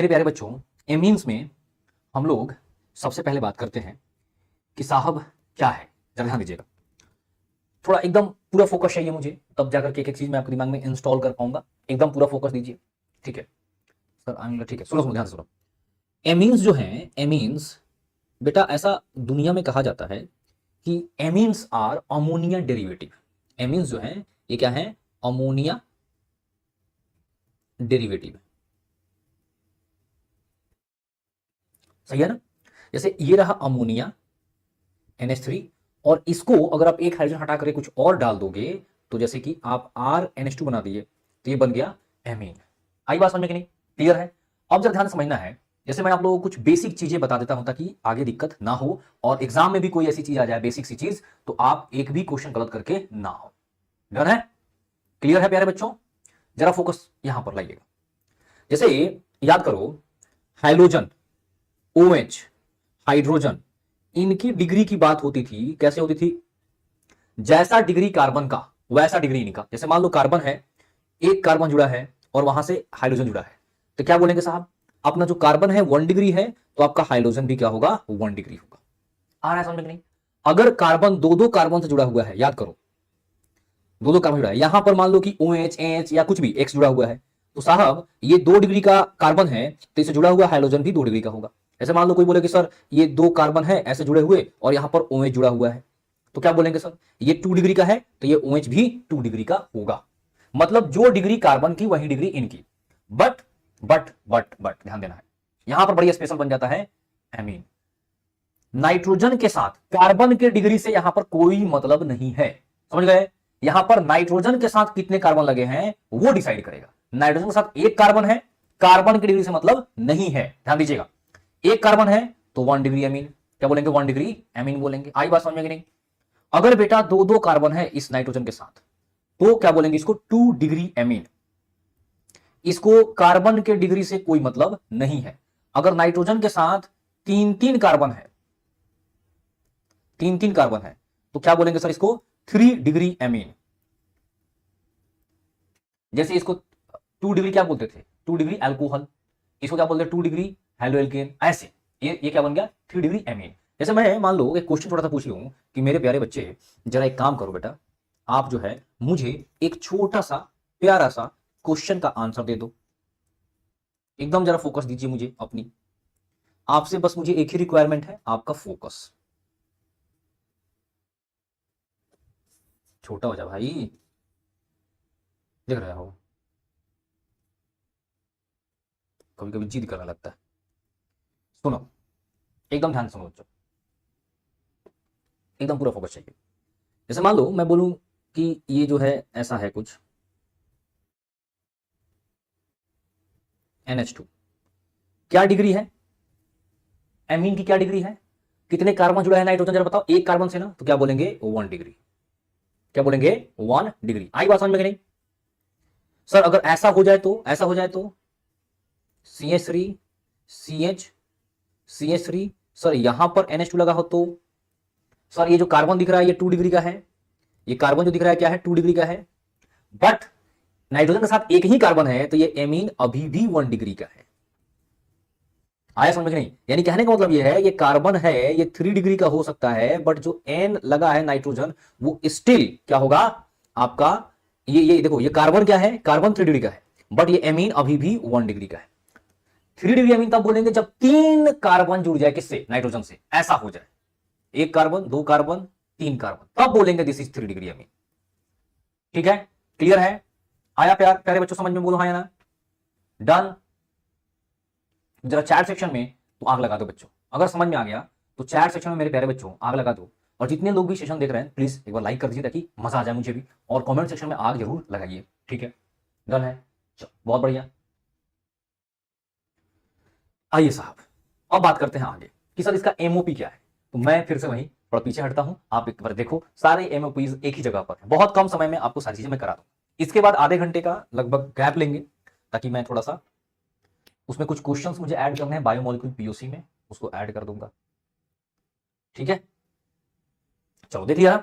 मेरे प्यारे बच्चों, एमीन्स में हम लोग सबसे पहले बात करते हैं कि साहब क्या है। जरा ध्यान दीजिएगा, थोड़ा एकदम पूरा फोकस चाहिए मुझे, तब जाकर के एक एक चीज मैं आपके दिमाग में इंस्टॉल कर पाऊंगा। एकदम पूरा फोकस दीजिए, ठीक है सर? आएंगे, ठीक है। सुनो सुनो, ध्यान से सुनो। एमीन्स जो है, एमीन्स बेटा ऐसा दुनिया में कहा जाता है कि amines are ammonia derivative. Amines जो है ये क्या है? Ammonia derivative. सही है ना? जैसे ये रहा अमोनिया NH3, और इसको अगर आप एक हाइड्रोजन हटा करके कुछ और डाल दोगे तो जैसे कि आप RNH2 बना दिए तो ये बन गया एमीन। आई बात समझ में कि नहीं? क्लियर है? अब जरा ध्यान से समझना है। जैसे मैं आप लोगों को कुछ बेसिक चीजें बता देता हूं ताकि आगे दिक्कत ना हो और एग्जाम में भी कोई ऐसी चीज आ जाए बेसिक सी चीज तो आप एक भी क्वेश्चन गलत करके ना हो। डन है? क्लियर है प्यारे बच्चों? जरा फोकस यहां पर लाइएगा। जैसे याद करो, हाइड्रोजन, OH, हाइड्रोजन, इनकी डिग्री की बात होती थी। कैसे होती थी? जैसा डिग्री कार्बन का वैसा डिग्री इनका। जैसे मान लो कार्बन है, एक कार्बन जुड़ा है और वहां से हाइड्रोजन जुड़ा है, तो क्या बोलेंगे साहब? अपना जो कार्बन है 1 डिग्री है तो आपका हाइड्रोजन भी क्या होगा? 1 डिग्री होगा। आ रहा है समझ में कि नहीं? अगर कार्बन दो कार्बन से जुड़ा हुआ है, याद करो दो कार्बन जुड़ा है, यहां पर मान लो कि OH, AH या कुछ भी X जुड़ा हुआ है, तो साहब ये 2 डिग्री का कार्बन है तो इससे जुड़ा हुआ हाइड्रोजन भी 2 डिग्री का होगा। ऐसे मान लो कोई बोले कि सर ये 2 कार्बन है ऐसे जुड़े हुए और यहां पर OH जुड़ा हुआ है, तो क्या बोलेंगे सर? ये 2 डिग्री का है तो ये OH भी 2 डिग्री का होगा। मतलब जो डिग्री कार्बन की वही डिग्री इनकी। बट बट बट बट ध्यान देना है, यहां पर बड़ी स्पेशल बन जाता है एमीन। नाइट्रोजन के साथ कार्बन के डिग्री से यहां पर कोई मतलब नहीं है। समझ गए? यहां पर नाइट्रोजन के साथ कितने कार्बन लगे हैं वो डिसाइड करेगा। नाइट्रोजन के साथ एक कार्बन है, कार्बन की डिग्री से मतलब नहीं है। ध्यान दीजिएगा, एक कार्बन है तो 1 डिग्री एमीन। क्या बोलेंगे? 1 डिग्री एमीन बोलेंगे। आई बात समझ में कि नहीं? अगर बेटा दो कार्बन है इस नाइट्रोजन के साथ तो क्या बोलेंगे? इसको 2 डिग्री एमीन। इसको कार्बन के डिग्री से कोई मतलब नहीं है। अगर नाइट्रोजन के साथ 3 कार्बन है, 3 कार्बन है, तो क्या बोलेंगे सर? इसको 3 डिग्री एमीन। जैसे इसको 2 डिग्री क्या बोलते थे? 2 डिग्री अल्कोहल। इसको क्या बोलते हैं? 2 डिग्री हेलोएल्केन। ऐसे ये क्या बन गया? 3 डिग्री एमीन। जैसे मैं मान लो एक क्वेश्चन थोड़ा सा पूछ लूं कि मेरे प्यारे बच्चे जरा एक काम करो बेटा, आप जो है मुझे एक छोटा सा प्यारा सा क्वेश्चन का आंसर दे दो। एकदम जरा फोकस दीजिए मुझे अपनी। आपसे बस मुझे एक ही रिक्वायरमेंट है, आपका फोकस। छोटा हो जा भाई, देख रहे हो कभी कभी जिद करने लगता है। सुनो, एकदम ध्यान से सुनो बच्चों, एकदम पूरा फोकस चाहिए। जैसे मान लो मैं बोलूं कि ये जो है ऐसा है कुछ NH2, क्या डिग्री है? एमीन की क्या डिग्री है? कितने कार्बन जुड़ा है नाइट्रोजन? जरा बताओ। एक कार्बन से ना, तो क्या बोलेंगे? 1 डिग्री। क्या बोलेंगे? 1 डिग्री। आई बात समझ में कि नहीं? सर अगर ऐसा हो जाए तो, ऐसा हो जाए तो CH3 CH CH3, सर यहां पर NH2 लगा हो तो सर ये जो कार्बन दिख रहा है ये 2 डिग्री का है। ये कार्बन जो दिख रहा है क्या है? 2 डिग्री का है। बट नाइट्रोजन के साथ एक ही कार्बन है तो ये एमीन अभी भी 1 डिग्री का है। आया समझ में नहीं? यानी कहने का मतलब ये है, ये कार्बन है ये 3 डिग्री का हो सकता है, बट जो N लगा है नाइट्रोजन वो स्टिल क्या होगा आपका? ये देखो, ये कार्बन क्या है? कार्बन 3 डिग्री का है, बट ये एमीन अभी भी 1 डिग्री का है। 3 डिग्री एमीन तब बोलेंगे जब 3 कार्बन जुड़ जाए किससे? नाइट्रोजन से। ऐसा हो जाए, एक कार्बन, 2 कार्बन, 3 कार्बन, तब बोलेंगे दिस इज 3 डिग्री एमीन। ठीक है? क्लियर है? आया प्यारे बच्चों समझ में? बोलो हाँ या ना। डन। जरा चैट सेक्शन में तो आग लगा दो बच्चों, अगर समझ में आ गया तो चैट सेक्शन में मेरे प्यारे बच्चों आग लगा दो। और जितने लोग भी सेशन देख रहे हैं प्लीज एक बार लाइक कर दीजिए ताकि मजा आ जाए मुझे भी, और कमेंट सेक्शन में आग जरूर लगाइए। ठीक है? डन है? चलो बहुत बढ़िया। आइए साहब, अब बात करते हैं आगे कि सर इसका एमओपी क्या है। तो मैं फिर से वहीं थोड़ा पीछे हटता हूं, आप एक बार देखो सारे एमओपीज एक ही जगह पर है। बहुत कम समय में आपको सारी चीजें मैं करा दूं। इसके बाद आधे घंटे का लगभग गैप लेंगे ताकि मैं थोड़ा सा उसमें कुछ क्वेश्चंस मुझे ऐड करने हैं बायोमोलिक्यूल पीओसी में, उसको ऐड कर दूंगा। ठीक है? चलो देखिए यार,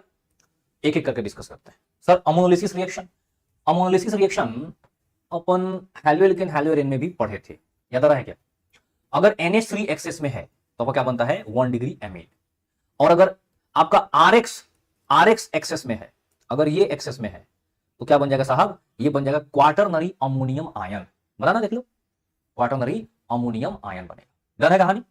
एक एक करके डिस्कस करते हैं। Sir ammonolysis reaction, ammonolysis reaction अपन हेलोएल्केन हेलोएरिन में भी पढ़े थे, याद आ रहा है क्या? अगर NH3 एक्सेस में है तो आपका क्या बनता है 1 डिग्री एमीन। और अगर आपका RX एक्सेस में है, अगर ये एक्सेस में है तो क्या बन जाएगा साहब, ये बन जाएगा क्वाटरनरी अमोनियम आयन। बताना, देख लो, क्वाटरनरी अमोनियम आयन बनेगा। डन है कहानी,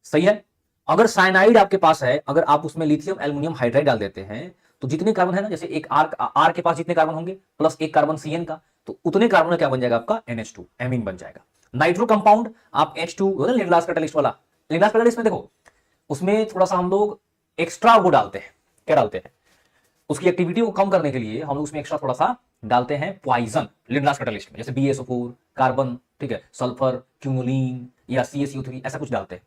सही है। अगर साइनाइड आपके पास है, अगर आप उसमें लिथियम एल्युमिनियम हाइड्राइड डाल देते हैं तो जितने कार्बन है ना, जैसे एक आर के पास जितने कार्बन होंगे प्लस एक कार्बन CN का, तो उतने कार्बन में क्या बन जाएगा आपका NH2 एमीन बन जाएगा। नाइट्रो कंपाउंड आप H2 लिंडलास कैटलिस्ट वाला, लिंडलास कैटलिस्ट में देखो उसमें थोड़ा सा हम लोग एक्स्ट्रा वो डालते हैं, क्या डालते हैं, उसकी एक्टिविटी को कम करने के लिए हम लोग उसमें एक्स्ट्रा थोड़ा सा डालते हैं पॉइजन लिंडलास कैटलिस्ट में, जैसे BaSO4 कार्बन, ठीक है, सल्फर, क्यूमुलिन या CaCO3 ऐसा कुछ डालते हैं,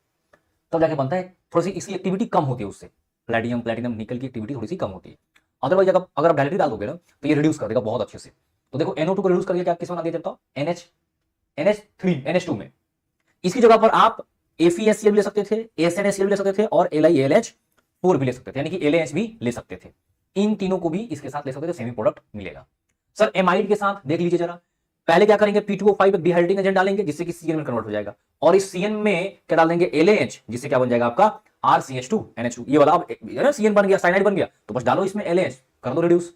तब जाके बनता है। थोड़ी सी इसकी एक्टिविटी कम होती है उससे, प्लेटिनम प्लेटिनम निकल की एक्टिविटी थोड़ी सी कम होती है। अदरवाइज अगर आप डायरेक्टली डाल दोगे ना तो ये रिड्यूस कर देगा बहुत अच्छे से। तो देखो NO2 को रिड्यूस करके क्या किस में बना दिया जाता है NH2 में। इसकी जगह पर आप FeSCl भी ले सकते थे, SnHCl भी ले सकते थे और LiAlH4 भी ले सकते थे, यानी कि LaH भी ले सकते थे। इन तीनों को भी इसके साथ ले सकते थे, सेमी प्रोडक्ट मिलेगा। सर एमाइड के साथ देख लीजिए जरा, पहले क्या करेंगे P2O5 एक डिहाइड्रेटिंग एजेंट डालेंगे जिससे कि CN में कन्वर्ट हो जाएगा, और इस CN में क्या डाल देंगे LaH, जिससे क्या बन जाएगा आपका RCH2 NH2। ये वाला अब CN बन गया, साइनाइड बन गया, तो बस डालो इसमें LaH, कर दो reduce.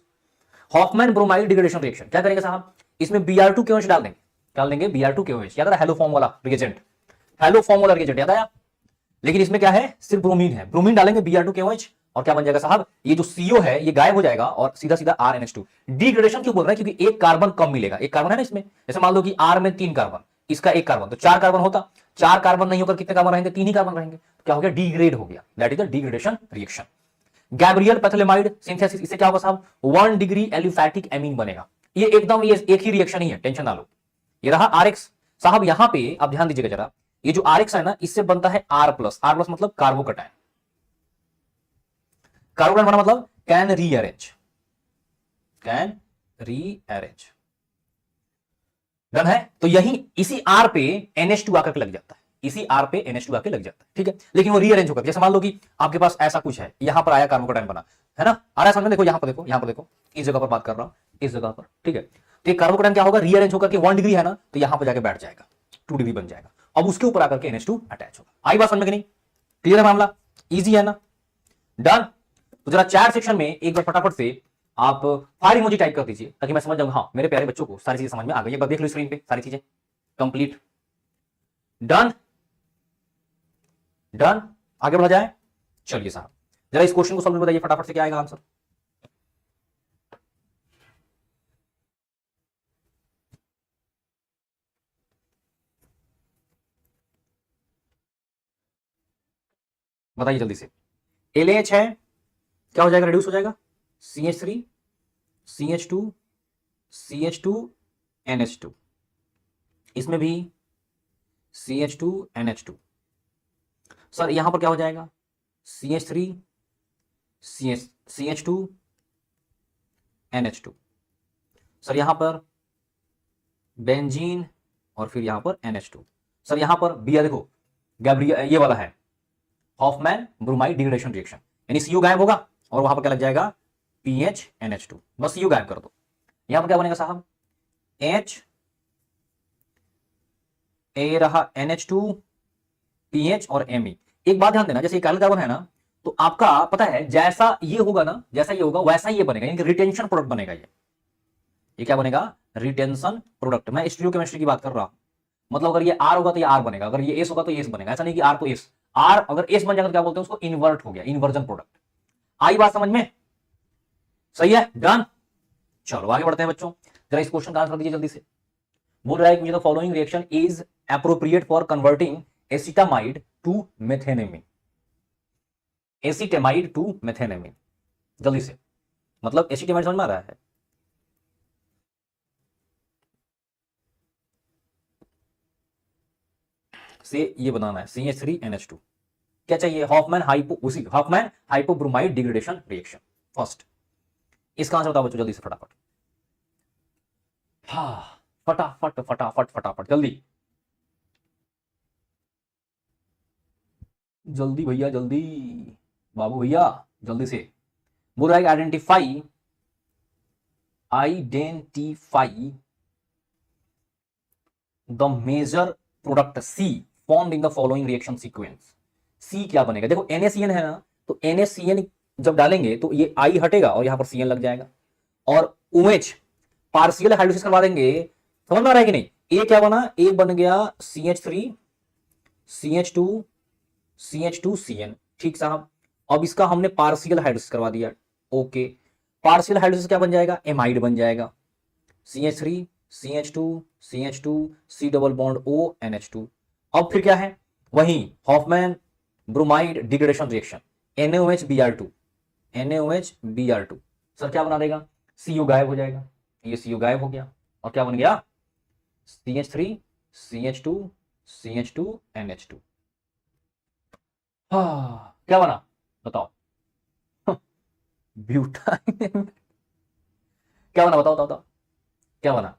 Hoffmann bromide degradation reaction क्या करेंगे साहब, इसमें Br2 KOH डाल देंगे, डाल देंगे Br2 KOH, याद है हेलो फॉर्म वाला रिएजेंट, हेलो फॉर्म वाला रिएजेंट याद आया। लेकिन इसमें क्या है, सिर्फ ब्रोमीन है, ब्रोमीन डालेंगे Br2 KOH, और क्या बन जाएगा साहब, ये जो CO है ये गायब हो जाएगा और सीधा सीधा RNH2। डिग्रेडेशन क्यों बोल रहे हैं, क्योंकि एक कार्बन कम मिलेगा, एक कार्बन है ना इसमें, जैसे मान लो कि R में 3 कार्बन, इसका एक कार्बन, तो 4 कार्बन होता, 4 कार्बन नहीं होकर कितने कार्बन रहेंगे, 3 ही कार्बन रहेंगे, तो क्या हो गया, डिग्रेड हो गया, that is the degradation reaction. Gabriel phthalimide synthesis, इससे क्या होगा साहब, 1 डिग्री एलिफैटिक एमीन बनेगा। ये एकदम ये एक ही रिएक्शन ही है, टेंशन ना लो। ये रहा RX साहब, यहां पे आप ध्यान दीजिएगा जरा, ये जो RX है ना इससे बनता है R प्लस मतलब कार्बोकटायन, कार्बोकटायन बना मतलब कैन रीअरेंज, डन है। तो यही इसी R पे NH2 आकर के लग जाता है, इसी R पे NH2 आके लग जाता है, ठीक है। लेकिन वो रीअरेंज होगा, जैसे मान लो कि आपके पास ऐसा कुछ है, यहां पर आया कार्बोकटायन बना है ना, आ रहा है समझ में, देखो यहां पर देखो, यहां पर देखो, इस जगह पर बात कर रहा हूं, इस जगह पर, ठीक है। तो कार्बोकटायन क्या होगा, रीअरेंज होकर के 1 डिग्री है ना, तो यहां पर जाके बैठ जाएगा, 2 डिग्री बन जाएगा, अब उसके ऊपर आकर के NH2 अटैच होगा। आई बात समझ में कि नहीं, क्लियर है मामला, इजी है ना, डन। तो जरा चैट सेक्शन में एक बार फटाफट से आप फायर इमोजी टाइप कर दीजिए ताकि मैं समझ जाऊंगा, हाँ मेरे प्यारे बच्चों को सारी चीजें समझ में आ गई। एक बार देख लो स्क्रीन पे सारी चीजें कंप्लीट, डन डन, आगे बढ़ा जाए। चलिए साहब जरा इस क्वेश्चन को सॉल्व बताइए फटाफट से, क्या आएगा आंसर। बताइए जल्दी से। LaH है, क्या हो जाएगा, रिड्यूस हो जाएगा, CH3 CH2 CH2 NH2, इसमें भी CH2 NH2। सर यहां पर क्या हो जाएगा, CH3 CH2 NH2। सर यहां पर बेंजीन और फिर यहां पर NH2। सर यहां पर बिया देखो, गैब्रियल ये वाला है हॉफमैन ब्रोमाइड डिग्रेडेशन रिएक्शन, यानी CO गायब होगा और वहां पर क्या लग जाएगा, PH NH2, बस CO गायब कर दो। यहां पर क्या बनेगा साहब, H ए रहा NH2 PH और Me। एक बात ध्यान देना, जैसे काला कार्बन है ना, तो आपका पता है जैसा ये होगा ना, जैसा ये होगा वैसा ये बनेगा, यानी रिटेंशन प्रोडक्ट बनेगा। ये क्या बनेगा, रिटेंशन प्रोडक्ट। मैं स्टीरियोकेमिस्ट्री की बात कर रहा हूं, मतलब अगर ये R होगा तो ये R बनेगा, अगर ये S होगा तो ये S बनेगा, ऐसा नहीं कि R तो S, R अगर S बन जाएगा तो क्या बोलते हैं उसको, इन्वर्ट हो गया, इन्वर्जन प्रोडक्ट। आई बात समझ में, सही है, डन। चलो आगे बढ़ते हैं बच्चों, जरा इस क्वेश्चन का आंसर दीजिए जल्दी से। बोल रहा है कि the following reaction is appropriate for converting acetamide to methanamine, acetamide to methanamine, जल्दी से, मतलब एसिटामाइड समझ में आ रहा है, से ये बनाना है CH3NH2। क्या चाहिए, Hoffmann hypobromide degradation reaction first. इसका आंसर बताओ बच्चों जल्दी से फटाफट, हाँ फटाफट फटाफट फटाफट जल्दी जल्दी भैया जल्दी, बाबू भैया जल्दी से। बोल रहा है identify the major product C formed in the following reaction sequence. C क्या बनेगा, देखो NaCN है ना, तो NaCN जब डालेंगे तो ये I हटेगा और यहां पर CN लग जाएगा, और OH पार्शियल हाइड्रोलिसिस करवा देंगे। समझ में आ रहा है कि नहीं। ए क्या बना, ए बन गया CH3 CH2 CH2CN, ठीक साहब। अब इसका हमने पार्शियल हाइड्रोलिसिस करवा दिया, ओके। पार्शियल हाइड्रोलिसिस क्या बन जाएगा, एमाइड बन जाएगा, CH3 CH2 CH2 C double bond O NH2। अब फिर क्या है, वही Hoffmann bromide degradation reaction, NaOH Br2 sir क्या बना देगा, CO गायब हो जाएगा, ये CO गायब हो गया, और क्या बन गया CH3 CH2 CH2 NH2। क्या बना बताओ, ब्यूटाइन क्या बना, बताओ बताओ बताओ क्या बना,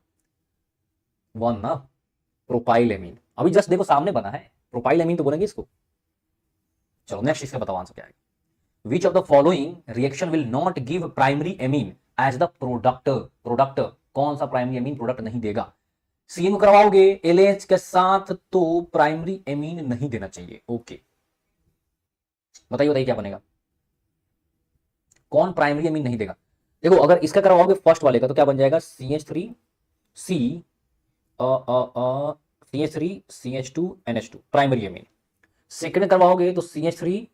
वन ना, प्रोपाइल एमीन। अभी जस्ट देखो सामने बना है, प्रोपाइल एमीन तो बोलेंगे इसको। चलो नेक्स्ट इसका बताओ आंसर क्या है। Which of the following reaction will not give primary amine as the product कौन सा प्राइमरी एमीन प्रोडक्ट नहीं देगा। सीएम करवाओगे LH के साथ तो प्राइमरी एमीन नहीं देना चाहिए, ओके। बताइए बताइए क्या बनेगा, कौन प्राइमरी एमीन नहीं देगा। देखो अगर इसका करवाओगे फर्स्ट वाले का तो क्या बन जाएगा, CH3 C CH3 CH2 NH2 primary amine. Second करवाओगे तो CH3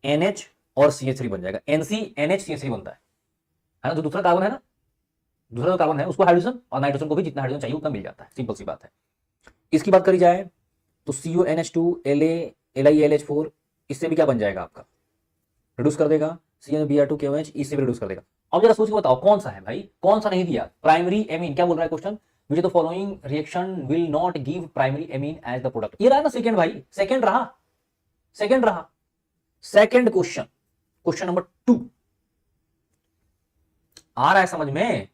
NH और CH3 बन जाएगा, NC NH CH3 बनता है ना। जो दूसरा कार्बन है ना, दूसरा कार्बन है उसको हाइड्रोजन, और नाइट्रोजन को भी जितना हाइड्रोजन चाहिए उतना मिल जाता है, सिंपल सी बात है। इसकी बात करी जाए तो CONH2 LiLH4 इससे भी क्या बन जाएगा आपका, रिड्यूस कर देगा, CnBr2 KOH इससे भी रिड्यूस कर देगा। अब जरा सोच के बताओ कौन सा है भाई, कौन सा नहीं दिया प्राइमरी एमीन। क्या बोल रहा है question, which the following reaction will not give primary amine as the product. ये रहा ना सेकंड भाई, सेकंड रहा, सेकंड रहा, सेकंड क्वेश्चन, क्वेश्चन नंबर 2 आ रहा है समझ में,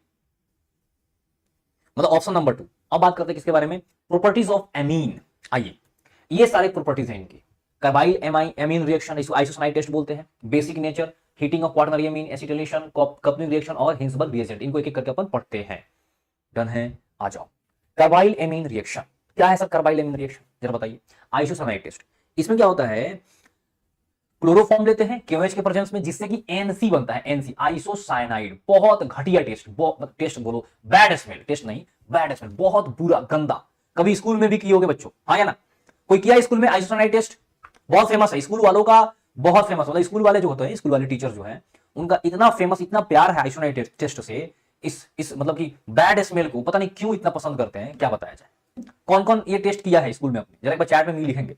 मतलब ऑप्शन नंबर 2। अब बात करते हैं किसके बारे में, प्रॉपर्टीज ऑफ एमीन। आइए ये सारे प्रॉपर्टीज हैं इनकी। कार्बाइल एमीन रिएक्शन इसको आइसोसाइनाइड टेस्ट बोलते हैं, basic nature, heating of quaternary amine, acetylation, coupling reaction और हिंसबर्ग रिएजेंट, इनको एक एक करके अपन पढ़ते हैं। डन है, आ जाओ। कार्बाइल एमीन रिएक्शन क्या है सर, कार्बाइल एमीन रिएक्शन जरा बताइए। आइसोसाइनाइड टेस्ट, इसमें क्या होता है, क्लोरोफॉर्म लेते हैं KOH के प्रेजेंस में, जिससे कि NC बनता है, NC आइसोसाइनाइड। बहुत घटिया टेस्ट, टेस्ट बोलो, बैड स्मेल, टेस्ट नहीं बैड स्मेल, बहुत बुरा गंदा। कभी स्कूल में भी किए होगे बच्चों, हाँ या ना, कोई किया स्कूल में आइसोसाइनाइड टेस्ट, बहुत फेमस है स्कूल वालों का, बहुत फेमस, मतलब स्कूल वाले जो होते हैं, स्कूल वाले टीचर जो है उनका इतना फेमस, इतना प्यार है आइसोसाइनाइड टेस्ट से। इस मतलब कि बैड स्मेल को पता नहीं क्यों इतना पसंद करते हैं, क्या बताया जाए। कौन कौन ये टेस्ट किया है स्कूल में अपने, जरा एक बार चैट में लिखेंगे,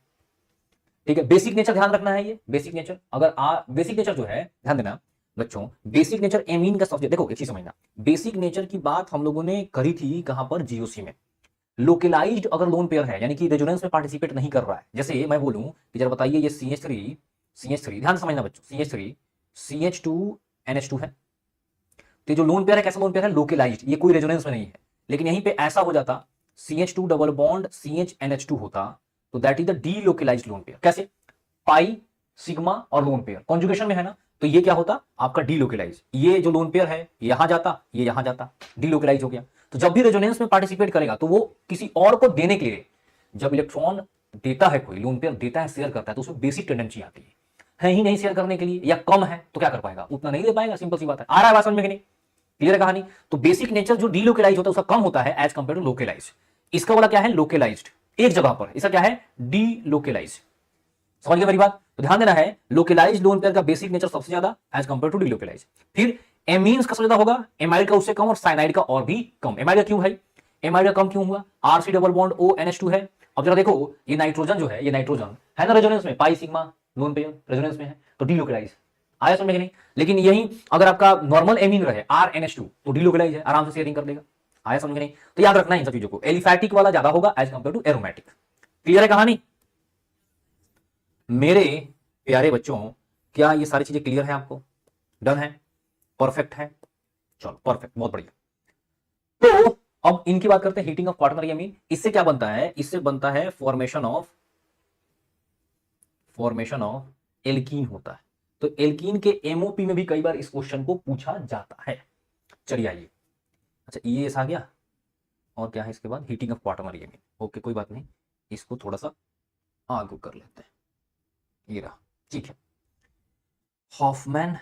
ठीक है। बेसिक नेचर ध्यान रखना है, ये बेसिक नेचर, अगर बेसिक नेचर जो है ध्यान देना बच्चों, बेसिक नेचर एमीन का सब्जेक्ट। देखो एक चीज समझना, बेसिक नेचर की बात हम लोगों ने करी थी कहां पर, GOC में। लोकलाइज्ड अगर लोन पेयर है, यानी कि रेजोनेंस में पार्टिसिपेट नहीं कर रहा है, जैसे मैं बोलूं कि जरा बताइए ये CH3 ध्यान समझना बच्चों, CH3 CH2 NH2 है, तो जो लोन पेयर है कैसा लोन पेयर है, लोकलाइज्ड, ये कोई रेजोनेंस में नहीं है। लेकिन यहीं पे ऐसा हो जाता CH2 डबल बॉन्ड CHNH2 होता, तो that is the delocalised lone pair. कैसे, पाई सिग्मा और लोन पेयर कॉन्जुगेशन में है ना, तो ये क्या होता आपका डीलोकलाइज। ये जो लोन पेयर है यहां जाता, ये यहां जाता, डीलोकलाइज हो गया। तो जब भी रेजोनेंस में पार्टिसिपेट करेगा तो वो किसी और को देने के लिए, जब इलेक्ट्रॉन देता है, कोई लोन पेयर देता है, शेयर करता है, तो उसमें बेसिक टेंडेंसी आती है ही नहीं शेयर करने के लिए, या कम है तो क्या कर पाएगा, उतना नहीं दे पाएगा, सिंपल सी बात है। आ रहा है बात समझ में कि नहीं, क्लियर है कहानी। तो बेसिक नेचर जो डीलोकलाइज होता है उसका कम होता है एज कंपेयर टू लोकलाइज। इसका वाला क्या है, लोकलाइज्ड, एक जगह पर, इसका क्या है, डीलोकलाइज। समझ गए मेरी बात, तो ध्यान देना है, लोकलाइज लोन पेयर का बेसिक नेचर सबसे ज्यादा एज कंपेयर टू डीलोकलाइज। फिर एमीन्स का सबसे ज्यादा होगा, एमाइड का उससे कम, और साइनाइड का और भी कम। एमाइड का क्यों भाई, एमाइड का कम क्यों हुआ, RC डबल बॉन्ड ONH2 है। अब जरा देखो ये नाइट्रोजन जो है, ये नाइट्रोजन है ना रेजोनेंस में, pi sigma lone pair resonance में है, तो डीलोकलाइज। आया समझ में कि नहीं। लेकिन यही अगर आपका नॉर्मल एमीन रहे RNH2 तो डीलोकलाइज है, आराम से शेयरिंग कर देगा। आया समझ में नहीं, तो याद रखना इन सब चीजों को, एलिफैटिक वाला ज्यादा होगा as compare to aromatic. Clear है कहानी मेरे प्यारे बच्चों, क्या ये सारी चीजें क्लियर है आपको, डन है, परफेक्ट है, चलो परफेक्ट, बहुत बढ़िया। तो अब इनकी बात करते हैं, हीटिंग ऑफ क्वाटरनरी एमीन, इससे क्या बनता है, इससे बनता है फॉर्मेशन ऑफ एल्कीन होता है। तो एल्कीन के MOP में भी कई बार इस क्वेश्चन को पूछा जाता है। चलिए आइए, अच्छा ये आ गया, और क्या है इसके बाद, heating of quaternary amine, okay कोई बात नहीं। इसको थोड़ा सा आगे कर लेते हैं, ये रहा, ठीक है। हॉफमैन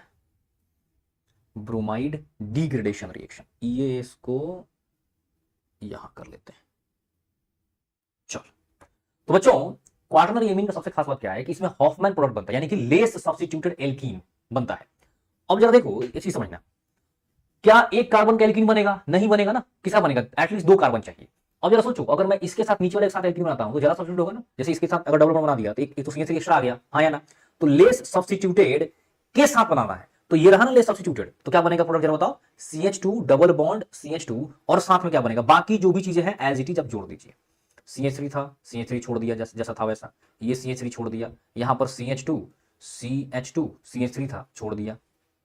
ब्रोमाइड डिग्रेडेशन रिएक्शन, ये इसको यहां कर लेते हैं। चलो, तो बच्चों क्वाटरनरी एमीन का सबसे खास बात क्या है कि इसमें हॉफमैन प्रोडक्ट बनता है, यानी कि लेस सब्स्टिट्यूटेड एल्कीन बनता है। अब जरा देखो ये चीज समझना, क्या एक कार्बन का एल्कीन बनेगा? नहीं बनेगा ना, किसका बनेगा? एटलीस्ट 2 कार्बन चाहिए। अब जरा सोचो, अगर मैं इसके साथ नीचे वाले के साथ एल्कीन बनाता हूं तो जरा सब्स्टिट्यूट होगा ना। जैसे इसके साथ अगर डबल बॉन्ड बना दिया तो एक तो CH3 एक्स्ट्रा आ गया, हाँ या ना? तो लेस सब्स्टिट्यूटेड के साथ बनाना है, तो ये रहा ना लेस सब्स्टिट्यूटेड, तो क्या बनेगा प्रोडक्ट जरा बताओ? CH2 डबल बॉन्ड CH2, और साथ में क्या बनेगा? बाकी जो भी चीजें हैं एज इट इज अब जोड़ दीजिए। CH3 था, CH3 छोड़ दिया जैसा था वैसा, ये CH3 छोड़ दिया, यहां पर CH2 CH3 था, छोड़ दिया,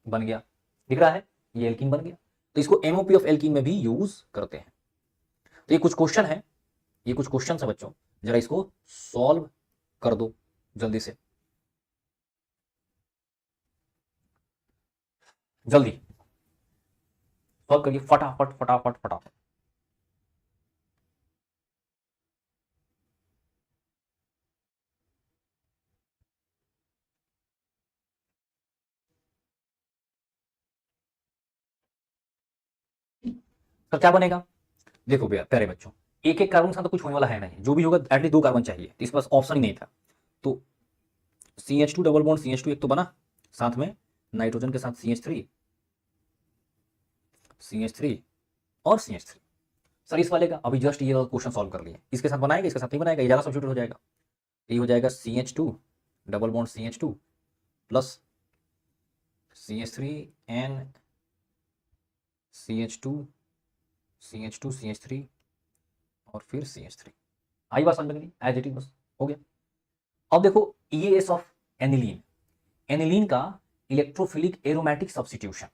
बन गया, दिख रहा है, ये एल्कीन बन गया। तो इसको MOP ऑफ एल्कीन में भी यूज करते हैं। तो ये कुछ क्वेश्चन है, ये कुछ क्वेश्चन है बच्चों, जरा इसको सॉल्व कर दो जल्दी से, जल्दी सॉल्व करिए, फटाफट फटाफट फटाफट। तो क्या बनेगा? देखो प्यारे बच्चों, एक एक कार्बन के साथ तो कुछ होने वाला है नहीं, जो भी होगा एटलीस्ट 2 कार्बन चाहिए, तो इस पास ऑप्शन ही नहीं था। तो CH2 डबल बॉन्ड CH2 एक तो बना, साथ में नाइट्रोजन के साथ CH3 और CH3। सर इस वाले का अभी जस्ट ये क्वेश्चन सॉल्व कर लिए, इसके साथ बनाएगा, इसके साथ नहीं बनाएगा, ये ज्यादा सब्स्टिट्यूट हो जाएगा। ये हो जाएगा CH2 double bond CH2 plus CH3 N CH2 और फिर CH3। आई बात समझ में नहीं? एज इट इज बस हो गया। अब देखो EAS ऑफ एनिलीन, एनिलीन का इलेक्ट्रोफिलिक एरोमेटिक सब्स्टिट्यूशन।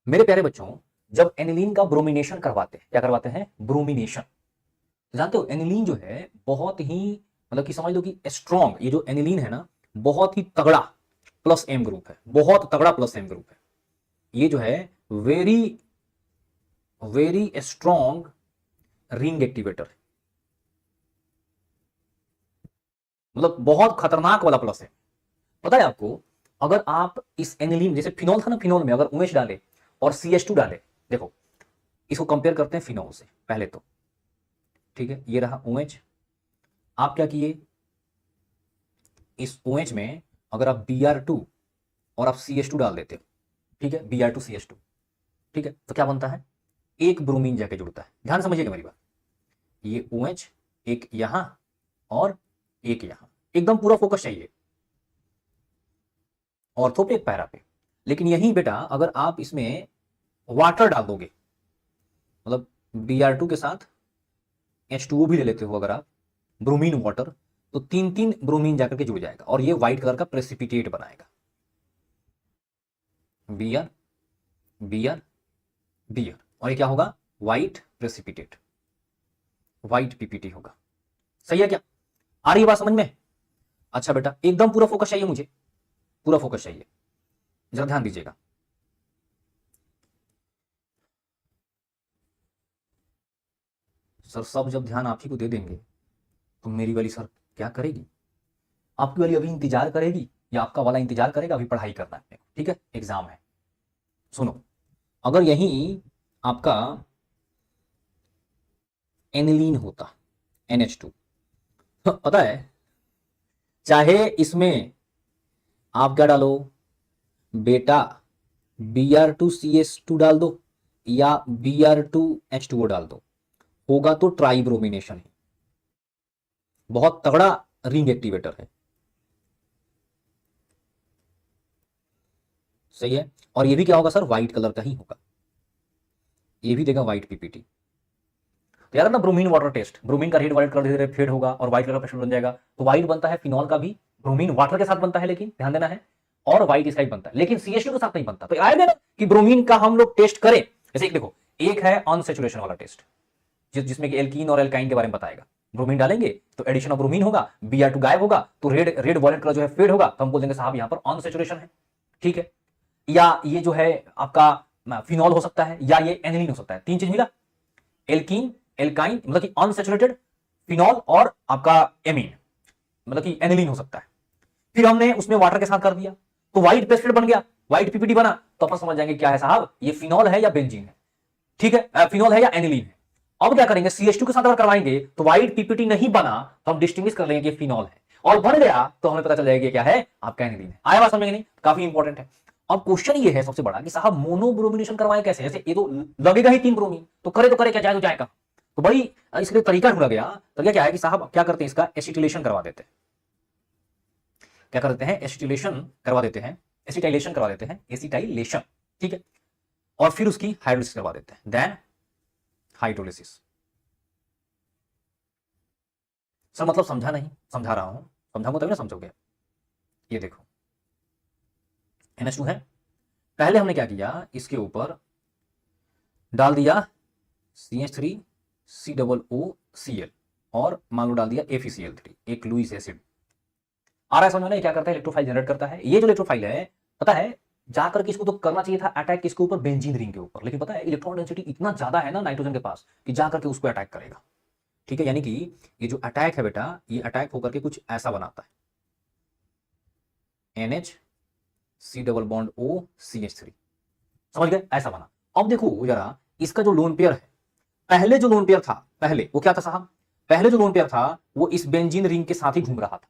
मेरे प्यारे बच्चों, जब एनिलीन का ब्रोमिनेशन करवाते हैं, क्या करवाते हैं? ब्रोमिनेशन। जानते हो एनिलीन जो है बहुत ही, मतलब कि समझ लो कि स्ट्रॉन्ग, ये जो एनिलीन है ना बहुत ही तगड़ा प्लस M ग्रुप है, बहुत तगड़ा प्लस M ग्रुप है। ये जो है very very strong ring activator है, मतलब बहुत खतरनाक वाला प्लस है। पता है आपको, अगर आप इस एनिलीन, जैसे फिनॉल था ना, फिनॉल में अगर OH डाले और CH2 डाले, देखो इसको कंपेयर करते हैं फिनॉल से पहले तो, ठीक है, ये रहा OH। आप क्या किए, इस OH में अगर आप Br2 और आप CH2 डाल देते हो, ठीक है, Br2 CH2, ठीक है, तो क्या बनता है? एक ब्रोमीन जाके जुड़ता है। ध्यान समझिएगा मेरी बात, ये OH एक यहां और एक यहां, एकदम पूरा फोकस चाहिए ऑर्थो पे, एक पैरा पे। लेकिन यही बेटा अगर आप इसमें वाटर डाल दोगे, मतलब Br2 के साथ H2O भी ले लेते हो अगर आप, ब्रोमीन वाटर, तो 3 ब्रोमीन जाकर के जुड़ जाएगा और ये व्हाइट कलर का प्रेसिपिटेट बनाएगा। Br Br Br, और ये क्या होगा? व्हाइट प्रेसिपिटेट, व्हाइट PPT होगा। सही है क्या? आ रही है बात समझ में? अच्छा बेटा एकदम पूरा फोकस चाहिए मुझे, पूरा फोकस चाहिए, जरा ध्यान दीजिएगा। सर सब जब ध्यान आप ही को दे देंगे तो मेरी वाली सर क्या करेगी? आपकी वाली अभी इंतजार करेगी या आपका वाला इंतजार करेगा? अभी पढ़ाई करना है, ठीक है, एग्जाम है। सुनो, अगर यही आपका एनिलीन होता NH2, पता है चाहे इसमें आप क्या डालो बेटा, Br2CS2 डाल दो या Br2H2O डाल दो, होगा तो ट्राइब्रोमिनेशन है, बहुत तगड़ा रिंग एक्टिवेटर है। सही है, और ये भी क्या होगा सर? व्हाइट कलर का ही होगा, ये भी देगा व्हाइट PPT। तो यार ना ब्रोमीन वाटर टेस्ट, ब्रोमीन का रेड व्हाइट कलर धीरे धीरे फेड होगा और व्हाइट कलर का पेशेंट बन जाएगा। तो व्हाइट बनता है फिनॉल का भी, ब्रोमीन वाटर के साथ बनता है, लेकिन ध्यान देना है, और व्हाइट इसका ही बनता है, लेकिन CH2 के साथ नहीं बनता। तो आएगा ना कि ब्रोमीन का हम लोग टेस्ट करें, जैसे एक देखो, एक है अनसेचुरेशन वाला टेस्ट, जिसमें कि एल्कीन और एल्काइन के बारे में बताएगा। ब्रोमीन डालेंगे तो एडिशन ऑफ ब्रोमीन होगा, Br2 गायब होगा, तो रेड रेड वॉलेट कलर जो है फेड होगा, तो हम बोल देंगे साहब यहां पर अनसेचुरेशन है, ठीक है। या ये जो है आपका फिनॉल हो सकता है, या ये एनिलीन हो सकता है। 3 चीज मिला, एल्कीन, एल्काइन, मतलब कि अनसेचुरेटेड, फिनॉल और आपका एमीन, मतलब कि एनिलीन हो सकता है। फिर हमने उसमें वाटर के साथ कर दिया तो व्हाइट पेस्टेड बन गया, व्हाइट पीपीटी बना, तो अपन समझ जाएंगे क्या है साहब, ये फिनॉल है या बेंजीन है। ठीक है, फिनॉल है या एनिलीन है। अब क्या करेंगे, CH2 के साथ अगर करवाएंगे तो व्हाइट पीपीटी नहीं बना तो हम डिस्टिंग्विश कर लेंगे कि फिनॉल है, और बन गया तो हमें पता चल जाएगा क्या है, आपका एनिलीन है। आया बात समझ में नहीं, काफी इंपॉर्टेंट है। अब क्वेश्चन ये है सबसे बड़ा कि साहब मोनोब्रोमिनेशन करवाएं कैसे, जैसे ये तो लगेगा ही 3 ब्रोमीन, तो करे क्या, जाए तो जाएगा। तो बड़ी इसके लिए तरीका ढूंढा गया। तरीका क्या है कि साहब क्या करते हैं, इसका एसिटिलेशन करवा देते हैं। क्या करते हैं, एसिटिलेशन करवा देते हैं, एसिटाइलेशन करवा देते हैं, एसिटाइलेशन, ठीक है। और फिर उसकी हाइड्रोलिसिस करवा देते हैं, देन हाइड्रोलिसिस। सर मतलब समझा नहीं, समझा रहा हूं, समझाऊंगा तभी ना समझोगे। ये देखो NH2 है, पहले हमने क्या किया, इसके ऊपर डाल दिया CH3 COOCl और मान लो डाल दिया FeCl3, एक लुईस एसिड। आ रहा है समझ में, क्या करता है, इलेक्ट्रोफाइल जनरेट करता है। ये जो इलेक्ट्रोफाइल है, पता है जाकर के इसको तो करना चाहिए था अटैक किसके ऊपर, बेंजीन रिंग के ऊपर, लेकिन पता है इलेक्ट्रॉन डेंसिटी इतना ज्यादा है ना नाइट्रोजन के पास कि जाकर के उसको अटैक करेगा। ठीक है, यानी कि ये जो अटैक है बेटा, ये अटैक होकर के कुछ ऐसा बनाता है, NH C double bond O CH3, समझ गए, ऐसा बना। अब देखो जरा इसका जो लोन पेयर है, पहले जो लोन पेयर था, पहले वो क्या था साहब, पहले जो लोन पेयर था वो इस बेंजीन रिंग के साथ ही घूम रहा था।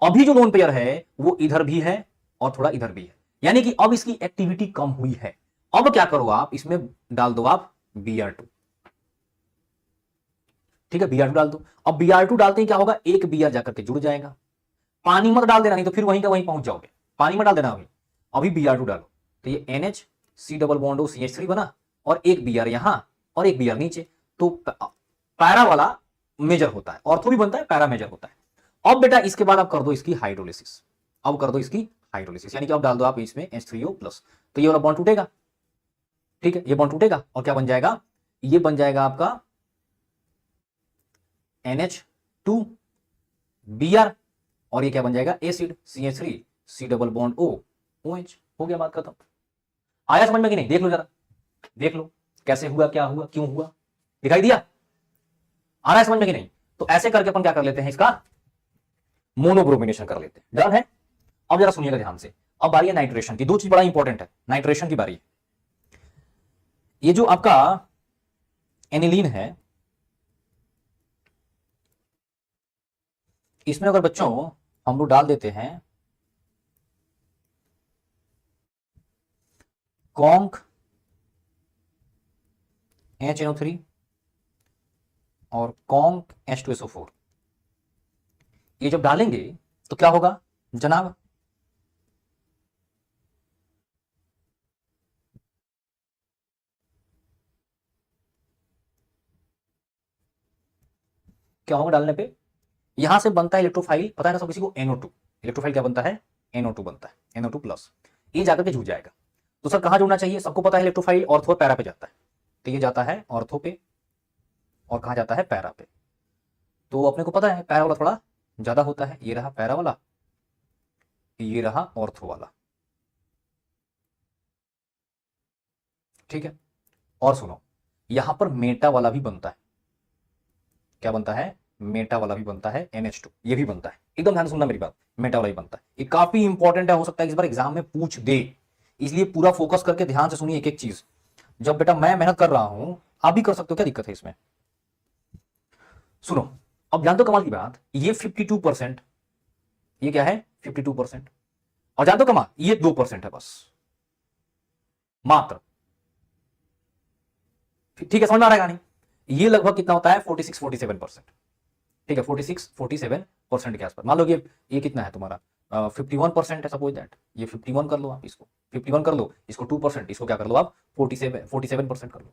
अभी जो लोन पेयर है वो इधर भी है और थोड़ा इधर भी है, यानी कि अब इसकी एक्टिविटी कम हुई है। अब क्या करो आप, इसमें डाल दो आप Br2, ठीक है, Br2 डाल दो। अब Br2 डालते ही क्या होगा, एक Br जाकर के जुड़ जाएगा। पानी मत डाल देना, नहीं तो फिर वहीं का वहीं पहुंच जाओगे, पानी मत डाल देना अभी Br2 डालो। तो ये NH C double bond O CH3 बना, और एक Br यहां और एक Br नीचे, तो पैरा वाला मेजर होता है, ऑर्थो भी बनता है, पैरा मेजर होता है। अब बेटा इसके बाद आप कर दो इसकी हाइड्रोलिसिस, अब कर दो इसकी हाइड्रोलिसिस, यानी कि अब डाल दो आप इसमें H3O+, तो ये वाला बॉन्ड टूटेगा, ठीक है, ये बॉन्ड टूटेगा और क्या बन जाएगा, ये बन जाएगा आपका NH2Br, और ये क्या बन जाएगा, acid CH3 C double bond O OH। हो गया, बात खत्म। आया समझ में कि नहीं, देख लो जरा, देख लो कैसे हुआ, क्या हुआ, क्यों हुआ, दिखाई दिया, आ रहा है समझ में कि नहीं। तो ऐसे करके अपन क्या कर लेते हैं, इसका मोनोब्रोमिनेशन कर लेते हैं, डन है। अब जरा सुनिएगा ध्यान से, अब बारी है नाइट्रेशन की। दो चीज बड़ा इंपॉर्टेंट है, नाइट्रेशन की बारी है। ये जो आपका एनिलीन है, इसमें अगर बच्चों हम लोग डाल देते हैं कॉन्क HNO3 और कॉन्क H2SO4, ये जब डालेंगे तो क्या होगा जनाब, क्या होगा डालने पे, यहां से बनता है इलेक्ट्रोफाइल, पता है ना सब किसी को, NO2। इलेक्ट्रोफाइल क्या बनता है, NO2 बनता है, NO2+, ये जाकर के जुड़ जाएगा। तो सर कहां जुड़ना चाहिए, सबको पता है इलेक्ट्रोफाइल ऑर्थो पैरा पे जाता है, तो ये जाता है ऑर्थो पे और कहां जाता है, पैरा पे। तो अपने को पता है पैरा वाला थोड़ा ज्यादा होता है, ये रहा पैरा वाला, ये रहा ऑर्थो वाला, ठीक है। और सुनो, यहां पर मेटा वाला भी बनता है, क्या बनता है, मेटा वाला भी बनता है, NH2, ये भी बनता है, एकदम ध्यान से सुनना मेरी बात, मेटा वाला भी बनता है। ये काफी इंपॉर्टेंट है, हो सकता है इस बार एग्जाम में पूछ दे, इसलिए पूरा फोकस करके ध्यान से सुनिए एक एक चीज। जब बेटा मैं मेहनत कर रहा हूं, आप भी कर सकते हो, क्या दिक्कत है इसमें। सुनो, अब जान दो कमाल की बात, ये 52%, ये क्या है 52%, और जान दो कमाल, ये 2% है बस, मात्र, ठीक है, समझ में आ रहा है नहीं। ये लगभग कितना होता है, 46-47%, ठीक है, 46-47% के आसपास। मान लो ये कितना है तुम्हारा, 51% है, सपोज दैट, ये 51 कर लो आप, इसको 51 कर लो, इसको 2%, इसको क्या कर लो आप 47% कर लो,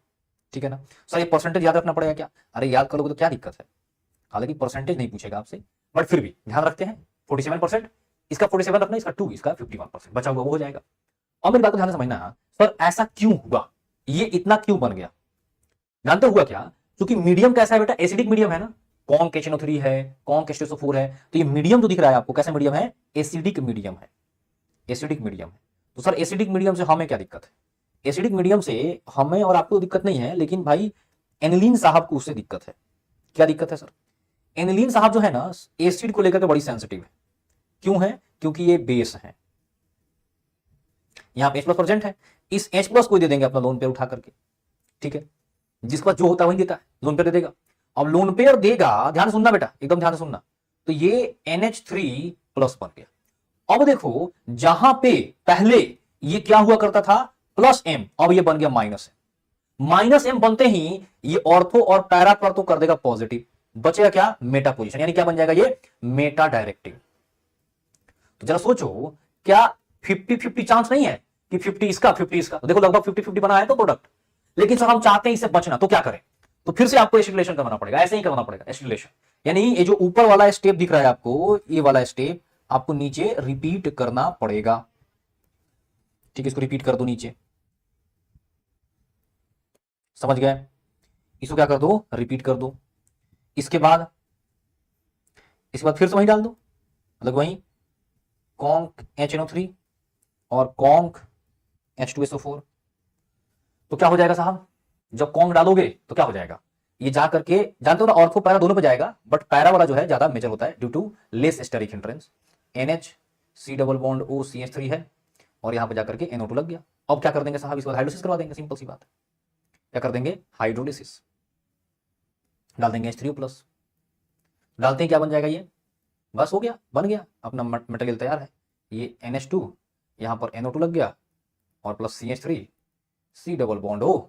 ठीक है ना। सर ये परसेंटेज याद रखना पड़ेगा क्या, अरे याद करोगे तो क्या दिक्कत है, हालांकि परसेंटेज नहीं पूछेगा आपसे, बट फिर भी ध्यान रखते हैं 47%, इसका 47 रखना, इसका 2, इसका 51%, बचा हुआ वो हो जाएगा। और मेरी बात को ध्यान से समझना, सर ऐसा क्यों हुआ, ये इतना क्यों बन गया, जानते हुआ क्या, क्योंकि मीडियम कैसा है बेटा, एसिडिक मीडियम है ना, कॉन्क HNO3 है, कॉन्क H2SO4 है, तो ये मीडियम जो दिख रहा है आपको कैसा मीडियम है, एसिडिक मीडियम है, एसिडिक मीडियम है। तो सर एसिडिक मीडियम से हमें क्या दिक्कत है, एसिडिक मीडियम से हमें और आपको दिक्कत नहीं है, लेकिन भाई एनिलीन साहब को उससे दिक्कत है। क्या दिक्कत है सर, एनिलीन साहब जो है ना एसिड को लेकर के बड़ी सेंसिटिव है। क्यों है? क्योंकि ये बेस है, यहां पे H+ प्रेजेंट है, इस H+ को दे देंगे अपना लोन पेयर उठा करके, ठीक है, जिसके पास जो होता है वही देता है, लोन पेयर दे देगा। अब लोन पेयर देगा, ध्यान से सुनना बेटा, एकदम ध्यान से सुनना, तो ये NH3+ बन गया। अब देखो जहां पे पहले ये क्या हुआ करता था +M, अब ये बन गया -M। -M बनते ही ये ऑर्थो और पैरा पर तो कर देगा पॉजिटिव, बचेगा क्या? मेटा पोजीशन, यानी क्या बन जाएगा ये? Meta directive. तो जरा सोचो, क्या 50-50 चांस नहीं है कि 50 इसका 50 इसका? तो देखो लगभग 50-50 बना है तो प्रोडक्ट, लेकिन सर हम चाहते हैं इससे बचना, तो क्या करें? तो फिर से आपको एसिटिलेशन करना पड़ेगा, ऐसे ही करना पड़ेगा एसिटिलेशन, यानी ये जो ऊपर वाला स्टेप दिख रहा है आपको, ये वाला स्टेप आपको नीचे रिपीट करना पड़ेगा, ठीक है, इसको रिपीट कर दो नीचे, समझ गए? इसको क्या कर दो? रिपीट कर दो। इसके बाद फिर से वही डाल दो, मतलब वही कॉन्क HNO3 और कॉन्क H2SO4। तो क्या हो जाएगा साहब? जब कॉन्क डालोगे तो क्या हो जाएगा? ये जा करके, जानते हो ना, ऑर्थो पैरा दोनों पे जाएगा, बट पैरा वाला जो है ज्यादा मेजर होता है due to less steric hindrance. NH3+O CH3 है और यहां पे जाकर के NO2 लग गया। अब क्या कर देंगे साहब? इसके बाद हाइड्रोलिसिस करवा देंगे, सिंपल सी बात है। क्या कर देंगे? हाइड्रोलिसिस डाल देंगे H3O+, डालते हैं क्या बन जाएगा? ये बस हो गया, बन गया, अपना मटेरियल तैयार है। ये NH2, यहां पर NO2 लग गया और plus CH3, C double bond OH,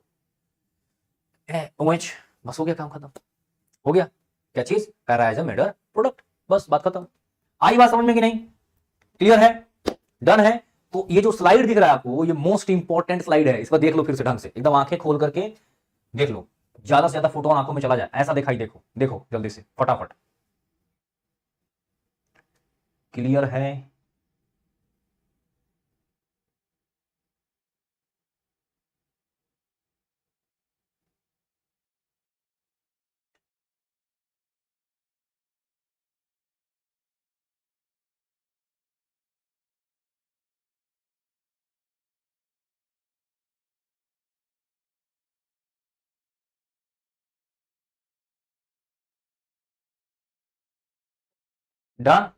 बस हो गया, काम खत्म हो गया। क्या चीज? पैरा एज अ मेडर प्रोडक्ट, बस बात खत्म। आई बात समझ में कि नहीं? क्लियर है? डन है? तो ये जो स्लाइड दिख रहा है आपको, ये मोस्ट इंपॉर्टेंट स्लाइड है, इसको देख लो फिर से ढंग से, एकदम आंखें खोल करके देख लो, ज्यादा से ज्यादा फोटो आंखों में चला जाए ऐसा दिखाई, देखो देखो जल्दी से फटाफट। क्लियर है? डन।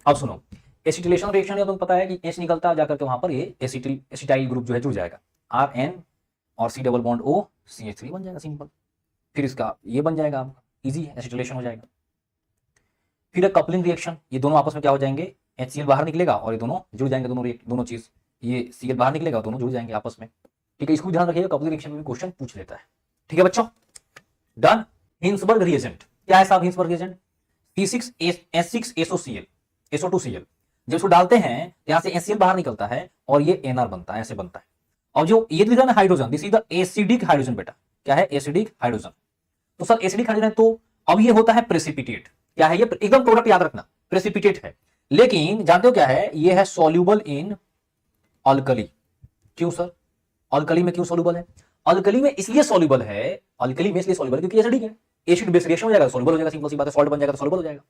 अब सुनो, एसिटिलेशन रिएक्शन में तुम पता है कि H निकलता जाकर के वहां पर ये एसिटाइल ग्रुप जो है जुड़ जाएगा, RN और C double bond O CH3 बन जाएगा, सिंपल। फिर इसका ये बन जाएगा आपका, इजी है, एसिटिलेशन हो जाएगा। फिर कपलिंग रिएक्शन, ये दोनों आपस में क्या हो जाएंगे? HCl बाहर निकलेगा और ये दोनों जुड़ जाएंगे, दोनों चीज, ये Cl बाहर निकलेगा, दोनों जुड़ जाएंगे आपस में, ठीक है। इसको ध्यान रखिएगा, कपलिंग रिएक्शन में भी क्वेश्चन पूछ लेता है, ठीक है बच्चों। डन। हिंसबर्ग रिएजेंट क्या है साहब? हिंसबर्ग रिएजेंट C6H6SOCl SO2Cl, जब इसको डालते हैं यहां से HCl बाहर निकलता है और ये NR बनता है, ऐसे बनता है। और जो ये दिख रहा है ना hydrogen, this is the acidic hydrogen बेटा। क्या है? Acidic hydrogen. तो सर एसिडिक हाइड्रोजन, तो अब ये होता है प्रेसिपिटेट। क्या है ये? एकदम प्रोडक्ट याद रखना, प्रेसिपिटेट है, लेकिन जानते हो क्या है? ये है सॉल्यूबल इन अल्कली। क्यों सर? अल्कली में क्यों सॉल्यूबल है? अल्कली में इसलिए सॉल्यूबल है, अल्कली में इसलिए सॉल्यूबल है क्योंकि एसिडिक है, एसिड बेस रिएक्शन हो जाएगा, सॉल्यूबल हो जाएगा, सिंपल सी बात है, सॉल्ट बन जाएगा तो सॉल्यूबल हो जाएगा।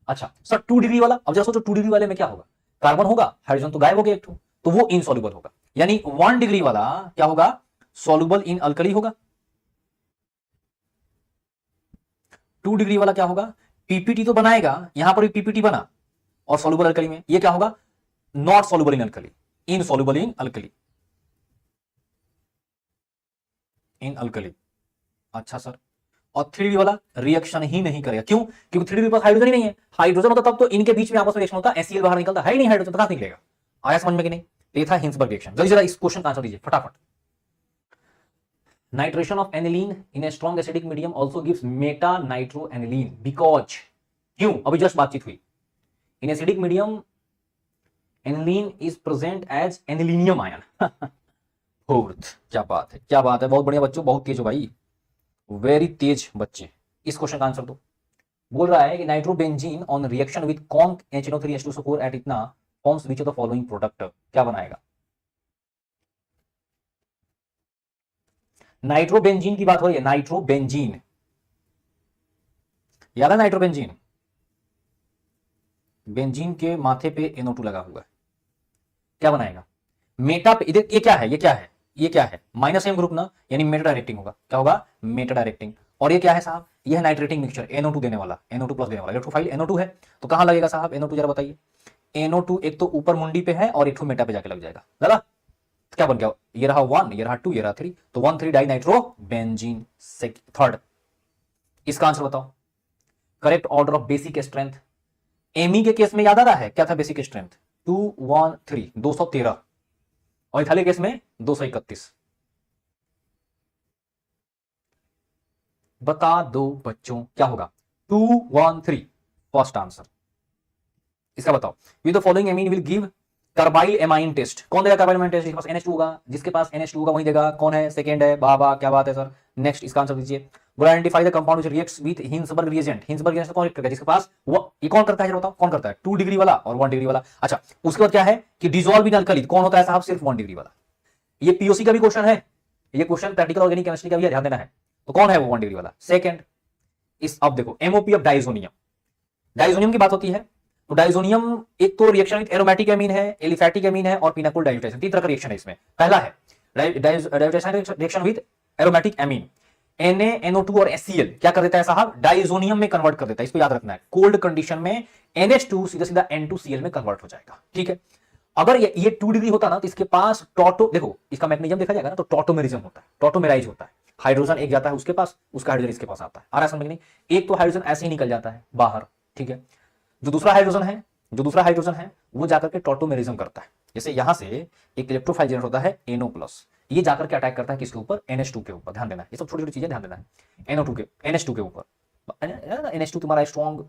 अच्छा सर 2 डिग्री वाला, अब जरा सोचो 2 डिग्री वाले में क्या होगा? कार्बन होगा, हाइड्रोजन तो गायब हो गया एक तो वो इनसॉल्युबल होगा, यानी 1 डिग्री वाला क्या होगा? सॉल्युबल इन अल्कली होगा। 2 डिग्री वाला क्या होगा? पीपीटी तो बनाएगा, यहां पर भी पीपीटी बना, और सॉल्युबल अल्कली में ये क्या होगा? Not soluble in alkali, insoluble in alkali, in alkali. अच्छा सर, और 3D वाला रिएक्शन ही नहीं करेगा, क्यों? क्योंकि 3D पर हाइड्रोजन ही नहीं है, हाइड्रोजन होता तब तो इनके बीच में आपस में रिएक्शन होता, HCl बाहर निकलता है ही नहीं, हाइड्रोजन तो कहां निकलेगा? आया समझ में कि नहीं? ये था हिंसबर्ग रिएक्शन। जल्दी जरा इस क्वेश्चन का आंसर दीजिए फटाफट। Nitration of aniline in a strong acidic medium also gives meta nitro aniline because, क्यों? अभी जस्ट बातचीत हुई, in acidic medium aniline is present as anilinium ion. Fourth, क्या बात है, क्या बात है, बहुत बढ़िया बच्चों, बहुत तेज हो भाई, वेरी तेज बच्चे। इस क्वेश्चन का आंसर दो। बोल रहा है कि nitrobenzene on reaction with conc HNO3H2SO4 at इतना forms which of the following product, क्या बनाएगा? नाइट्रोबेंजीन की बात हो रही है, नाइट्रोबेंजीन, याद है नाइट्रोबेंजीन? बेंजीन के माथे पे NO2 लगा हुआ है, क्या बनाएगा? मेटा पे, ये क्या है? ये क्या है? ये क्या है? -M ग्रुप ना, यानी मेटा डायरेक्टिंग होगा। क्या होगा? Meta directing. और ये क्या है साहब, ये है नाइट्रेटिंग मिक्सचर NO2 देने वाला, NO2 प्लस देने वाला, इलेक्ट्रोफाइल NO2 है, तो कहां लगेगा साहब NO2 जरा बताइए। NO2 एक तो ऊपर मुंडी पे है और एक मेटा पे जाके लग जाएगा, लगा? तो क्या बन गया, ये रहा 1, ये रहा 2, ये रहा 3, तो 1,3 डाई नाइट्रो बेंजीन थर्ड। इसका आंसर बताओ, correct order of basic strength. Amine के केस में याद आ रहा है क्या था बेसिक स्ट्रेंथ, 213 213, और इथाइल केस में 231। बता दो बच्चों क्या होगा, 213 फर्स्ट आंसर। इसका बताओ, with the following amine will give carbylamine test. कौन देगा कार्बाइल एमाइन टेस्ट, जिसके पास NH2 होगा, जिसके पास NH2 होगा वही देगा। कौन है, सेकंड है, बाबा क्या बात है सर। नेक्स्ट इसका आंसर दीजिए, will identify the compound which reacts with Hinsberg reagent। Hinsberg reagent कौन करता है, जिसके पास वो, ये कौन करता है बताओ, कौन करता है, 2 डिग्री वाला और 1 डिग्री वाला। अच्छा, उसके बाद क्या है कि डिसॉल्व इन अल्कली कौन होता है साहब, सिर्फ 1 डिग्री वाला। ये पीओसी का भी क्वेश्चन है, ये क्वेश्चन प्रैक्टिकल ऑर्गेनिक केमिस्ट्री का भी है, ध्यान देना है। तो कौन है वो 1 डिग्री वाला, सेकंड। इस अब देखो एमओपी ऑफ डाइजोनियम, डाइजोनियम की बात होती है तो डाइजोनियम एक तो रिएक्शन विद एरोमेटिक एमीन है, एलिफैटिक एमीन है और पिनाकोल डाइट्रेशन, 3 तरह का रिएक्शन है इसमें। पहला है reaction with aromatic amine, NaNO2 और HCl क्या कर देता है साहब, डाइजोनियम में कन्वर्ट कर देता है। इसको याद रखना है, कोल्ड कंडीशन में NH2 सीधा सीधा N2Cl में कन्वर्ट हो जाएगा, ठीक है। अगर ये 2 डिग्री होता ना तो इसके पास टॉटो, देखो इसका मैग्नीशियम देखा जाएगा ना तो टॉटोमेरिज्म होता है, टॉटोमेराइज होता है, हाइड्रोजन एक जाता है उसके पास, उसका हाइड्रोजन इसके पास आता है। आ रहा है समझ नहीं, एक तो हाइड्रोजन ऐसे ही निकल जाता है बाहर, ठीक है। जो दूसरा हाइड्रोजन है वो जाकर के टॉटोमेरिज्म करता है। जैसे यहां से एक इलेक्ट्रोफाइल जनरेट होता है NO+, ये जाकर के अटैक करता है किसके ऊपर, NH2 के ऊपर। ध्यान देना है, ये सब छोटी छोटी चीजें ध्यान देना है। NH2 के ऊपर, NH2 तुम्हारा strong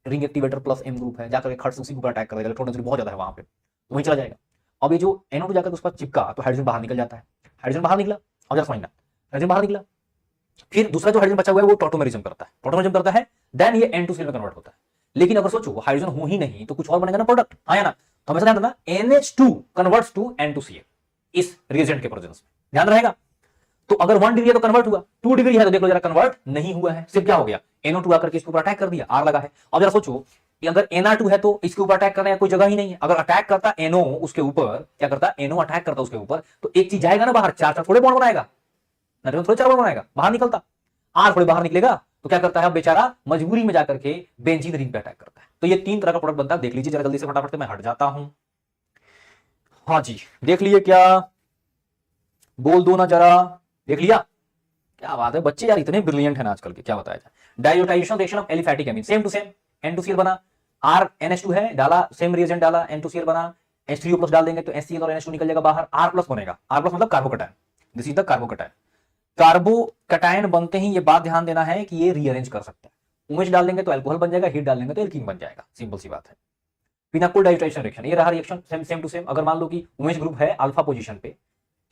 ring activator plus M group है, जाकर खट से उसी के ऊपर अटैक कर देगा, इलेक्ट्रॉन डेंसिटी बहुत ज्यादा है वहां पे, तो वहीं चला जाएगा। अब ये जो NO2 जाकर उसके पास चिपका तो हाइड्रोजन बाहर निकल जाता है, हाइड्रोजन बाहर निकला, अब जरा समझना, हाइड्रोजन बाहर निकला, फिर दूसरा जो हाइड्रोजन बचा हुआ है वो टॉटोमेरिज्म करता है, देन ये N2Cl में कन्वर्ट होता है। लेकिन अगर सोचो वो हाइड्रोजन हो ही नहीं तो कुछ और बनेगा ना प्रोडक्ट, आया ना, तो हमेशा ध्यान रखना NH2 कन्वर्ट्स टू N2Cl इस रिएजेंट के प्रेजेंस में, ध्यान रहेगा। तो अगर 1 डिग्री है तो कन्वर्ट हुआ, 2 डिग्री है तो देख लो जरा कन्वर्ट नहीं हुआ है, सिर्फ क्या हो गया, NO2 आकर के इसके ऊपर अटैक कर दिया, R लगा है। अब जरा सोचो कि अगर NR2 है तो इसके ऊपर अटैक करने का कोई जगह ही नहीं है, अगर अटैक करता NO उसके ऊपर, क्या करता NO अटैक करता उसके ऊपर, तो एक चीज जाएगा ना बाहर, चार थोड़े बॉन्ड बनाएगा, नाइट्रोजन थोड़े 4 बॉन्ड बनाएगा, बाहर निकलता, R थोड़े बाहर निकलेगा, तो क्या करता है बेचारा मजबूरी में जाकर के बेंजीन रिंग पे अटैक करता है। तो ये 3 तरह का प्रोडक्ट बनता है, देख लीजिए जरा जल्दी से फटाफट, मैं हट जाता हूं। हाँ जी देख लिए क्या, बोल दो ना जरा, देख लिया, क्या बात है बच्चे यार इतने ब्रिलियंट हैं आजकल के, क्या बताया जाए। Diazotization reaction of aliphatic amine, same to same, N2Cl बना, R NH2 है डाला, सेम रिएजेंट डाला, N2Cl बना, H3O+ डाल देंगे तो HCl और NH2 निकल जाएगा बाहर, R+ बनेगा, R+ मतलब carbocation, this is the carbocation. Carbocation बनते ही ये बात ध्यान देना है कि ये रीअरेंज कर सकता है, OH डाल देंगे तो अल्कोहल बन जाएगा, हीट डाल देंगे तो एल्कीन बन जाएगा, सिंपल सी बात है। पिनाकोल डाइट्रेशन रिएक्शन, ये रहा रिएक्शन सेम टू सेम। अगर मान लो कि OH ग्रुप है अल्फा पोजीशन पे,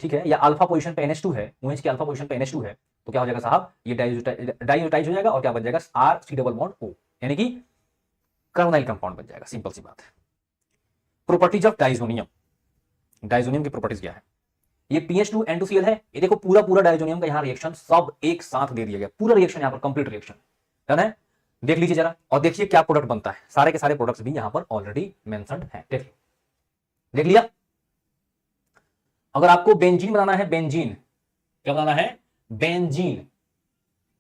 ठीक है, या अल्फा पोजीशन पे NH2 है, OH की अल्फा पोजीशन पे NH2 है, तो क्या हो जाएगा साहब, ये डाइजोटाइज हो जाएगा और क्या बन जाएगा, RC+O, यानी कि कार्बोनाइल कंपाउंड बन जाएगा, सिंपल सी बात है। प्रॉपर्टीज ऑफ डाइजोनियम, डाइजोनियम की प्रॉपर्टीज क्या है, ये PH2 N2Cl है, ये देखो पूरा पूरा डाइजोनियम का यहाँ रिएक्शन सब एक साथ दे दिया गया, पूरा रिएक्शन यहाँ पर कंप्लीट रिएक्शन, है, देख लीजिए जरा और देखिए क्या प्रोडक्ट बनता है, सारे के सारे प्रोडक्ट्स भी यहाँ पर ऑलरेडी मेंशन्ड हैं, देख लिया। अगर आपको बेंजीन बनाना है, बेंजीन क्या बनाना है, बेंजीन,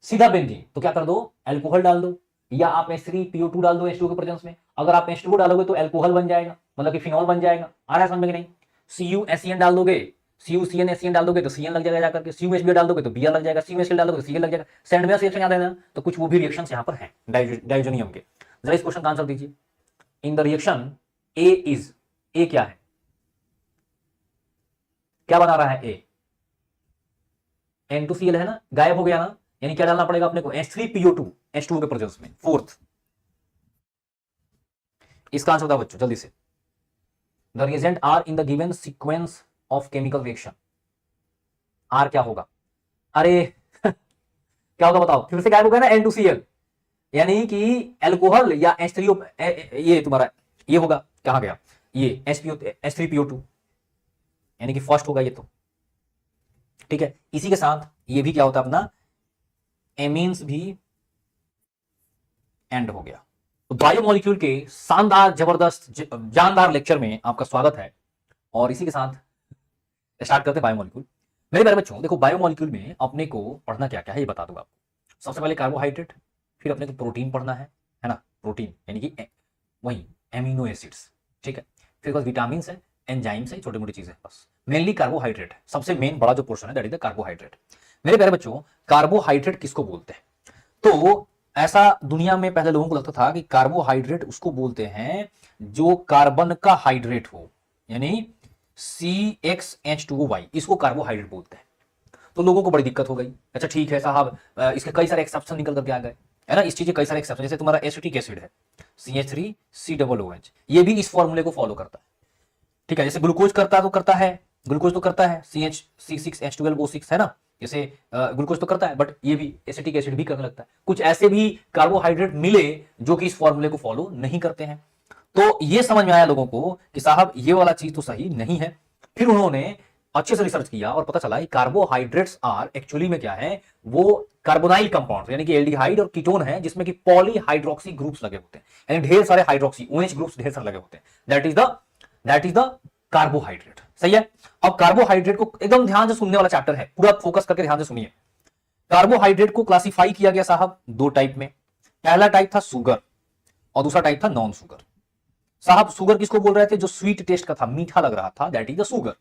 सीधा बेंजीन, तो क्या कर दो, अल्कोहल डाल दो, या आप H3PO2 डाल दो H2 के प्रेजेंस में। अगर आप H2 डालोगे तो अल्कोहल बन जाएगा, मतलब कि फिनॉल बन जाएगा, आ रहा है समझ में कि नहीं। CuSCN डाल दोगे, CuCN डाल दोगे तो CN लग जाएगा जाकर के, CuHBr डाल दोगे तो Br लग जाएगा, CuHCl डाल दोगे तो Cl लग जाएगा। सैंडविच रिएक्शन याद है ना, तो कुछ वो भी रिएक्शंस यहाँ पर हैं डाइजोनियम के। जरा इस क्वेश्चन का आंसर दीजिए, in the reaction A is, A क्या है, क्या बना रहा है, N2Cl है ना, गायब हो गया ना, यानी क्या डालना पड़ेगा अपने को, H3PO2 H2O के प्रेजेंस में, फोर्थ। इसका आंसर बताओ बच्चों जल्दी से, the reagent are in the given sequence of chemical reaction, are क्या होगा, अरे क्या होगा बताओ, फिर से गायब हो गया ना N2Cl, यानी कि अल्कोहल या H3O, ये तुम्हारा ये होगा, कहां गया ये H3PO2, यानी कि फर्स्ट होगा ये तो, ठीक है। इसी के साथ ये भी क्या होता है अपना, एमीन्स भी एंड हो गया। तो बायोमोलिक्यूल के शानदार जबरदस्त जानदार लेक्चर में आपका स्वागत है, और इसी के साथ स्टार्ट करते हैं बायोमोलिक्यूल। मेरे प्यारे बच्चों देखो, बायोमोलिक्यूल में अपने को पढ़ना क्या क्या है ये बता दूंगा आपको। सबसे पहले कार्बोहाइड्रेट, फिर अपने को प्रोटीन पढ़ना है ना, प्रोटीन यानी कि वही एमिनो एसिड्स, ठीक है, फिर बस विटामिन है, एंजाइम्स है, छोटी मोटी चीजें, बस मेनली कार्बोहाइड्रेट है, सबसे मेन बड़ा जो पोर्शन है दैट इज द कार्बोहाइड्रेट। मेरे प्यारे बच्चों, कार्बोहाइड्रेट किसको बोलते हैं? तो ऐसा दुनिया में पहले लोगों को लगता था कि कार्बोहाइड्रेट उसको बोलते हैं जो कार्बन का हाइड्रेट हो, यानी CxH2O, इसको कार्बोहाइड्रेट बोलते हैं। तो लोगों को बड़ी दिक्कत हो गई, अच्छा ठीक है साहब, इसके कई सारे एक्सेप्शन निकल करके आ गए, है ना, इस चीज के कई सारे एक्सेप्शन, जैसे तुम्हारा एसिटिक एसिड है CH3COOH, ये भी इस फॉर्मूले को फॉलो करता है, ठीक है, जैसे ग्लूकोज करता है, ग्लूकोज तो करता है CH6H12O6, है ना, जैसे ग्लूकोज तो करता है, बट ये भी एसिटिक एसिड भी करने लगता है। कुछ ऐसे भी कार्बोहाइड्रेट मिले जो कि इस फॉर्मूले को फॉलो नहीं करते हैं। तो ये समझ में आया लोगों को कि साहब ये वाला चीज तो सही नहीं है। फिर उन्होंने अच्छे से रिसर्च किया और पता चला कि कार्बोहाइड्रेट्स आर एक्चुअली में क्या है, वो कार्बोनाइल कंपाउंड यानी कि एल्डिहाइड और कीटोन है, जिसमें कि पॉलीहाइड्रोक्सी ग्रुप्स लगे होते हैं, यानी ढेर सारे हाइड्रोक्सी OH ग्रुप्स ढेर सारे लगे होते हैं। दैट इज द कार्बोहाइड्रेट, सही है। अब कार्बोहाइड्रेट को एकदम ध्यान से सुनने वाला चैप्टर है, पूरा फोकस करके ध्यान से सुनिए। कार्बोहाइड्रेट को क्लासिफाई किया गया साहब दो टाइप में। पहला टाइप था शुगर और दूसरा टाइप था नॉन शुगर। साहब शुगर किसको बोल रहे थे? जो स्वीट टेस्ट का था, मीठा लग रहा था, दैट इज द शुगर।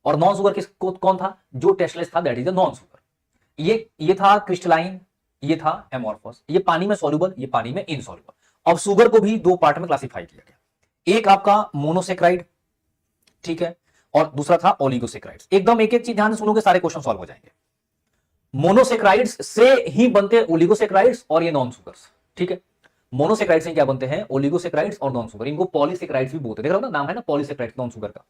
और नॉन शुगर किसको कौन था? जो टेस्टलेस था, that is the non sugar. ये था क्रिस्टलाइन, ये था एमोर्फस, ये पानी में सॉल्युबल, ये पानी में इनसॉल्युबल। अब शुगर को भी दो पार्ट में क्लासिफाई किया गया, एक आपका मोनोसेक्राइड, ठीक है, और दूसरा था ओलिगोसेक्राइड्स। एकदम एक एक चीज ध्यान से सुनोगे, सारे क्वेश्चन सॉल्व हो जाएंगे। मोनोसेक्राइड्स से ही बनते हैं ओलिगोसेक्राइड्स और ये नॉन शुगर्स, ठीक है। मोनोसेक्राइड से क्या बनते हैं? ओलिगोसेक्राइड्स और नॉन शुगर। इनको पॉलीसेक्राइड्स भी बोलते हैं, देख रहे हो ना, नाम है ना पॉलीसेक्राइड्स नॉन शुगर का।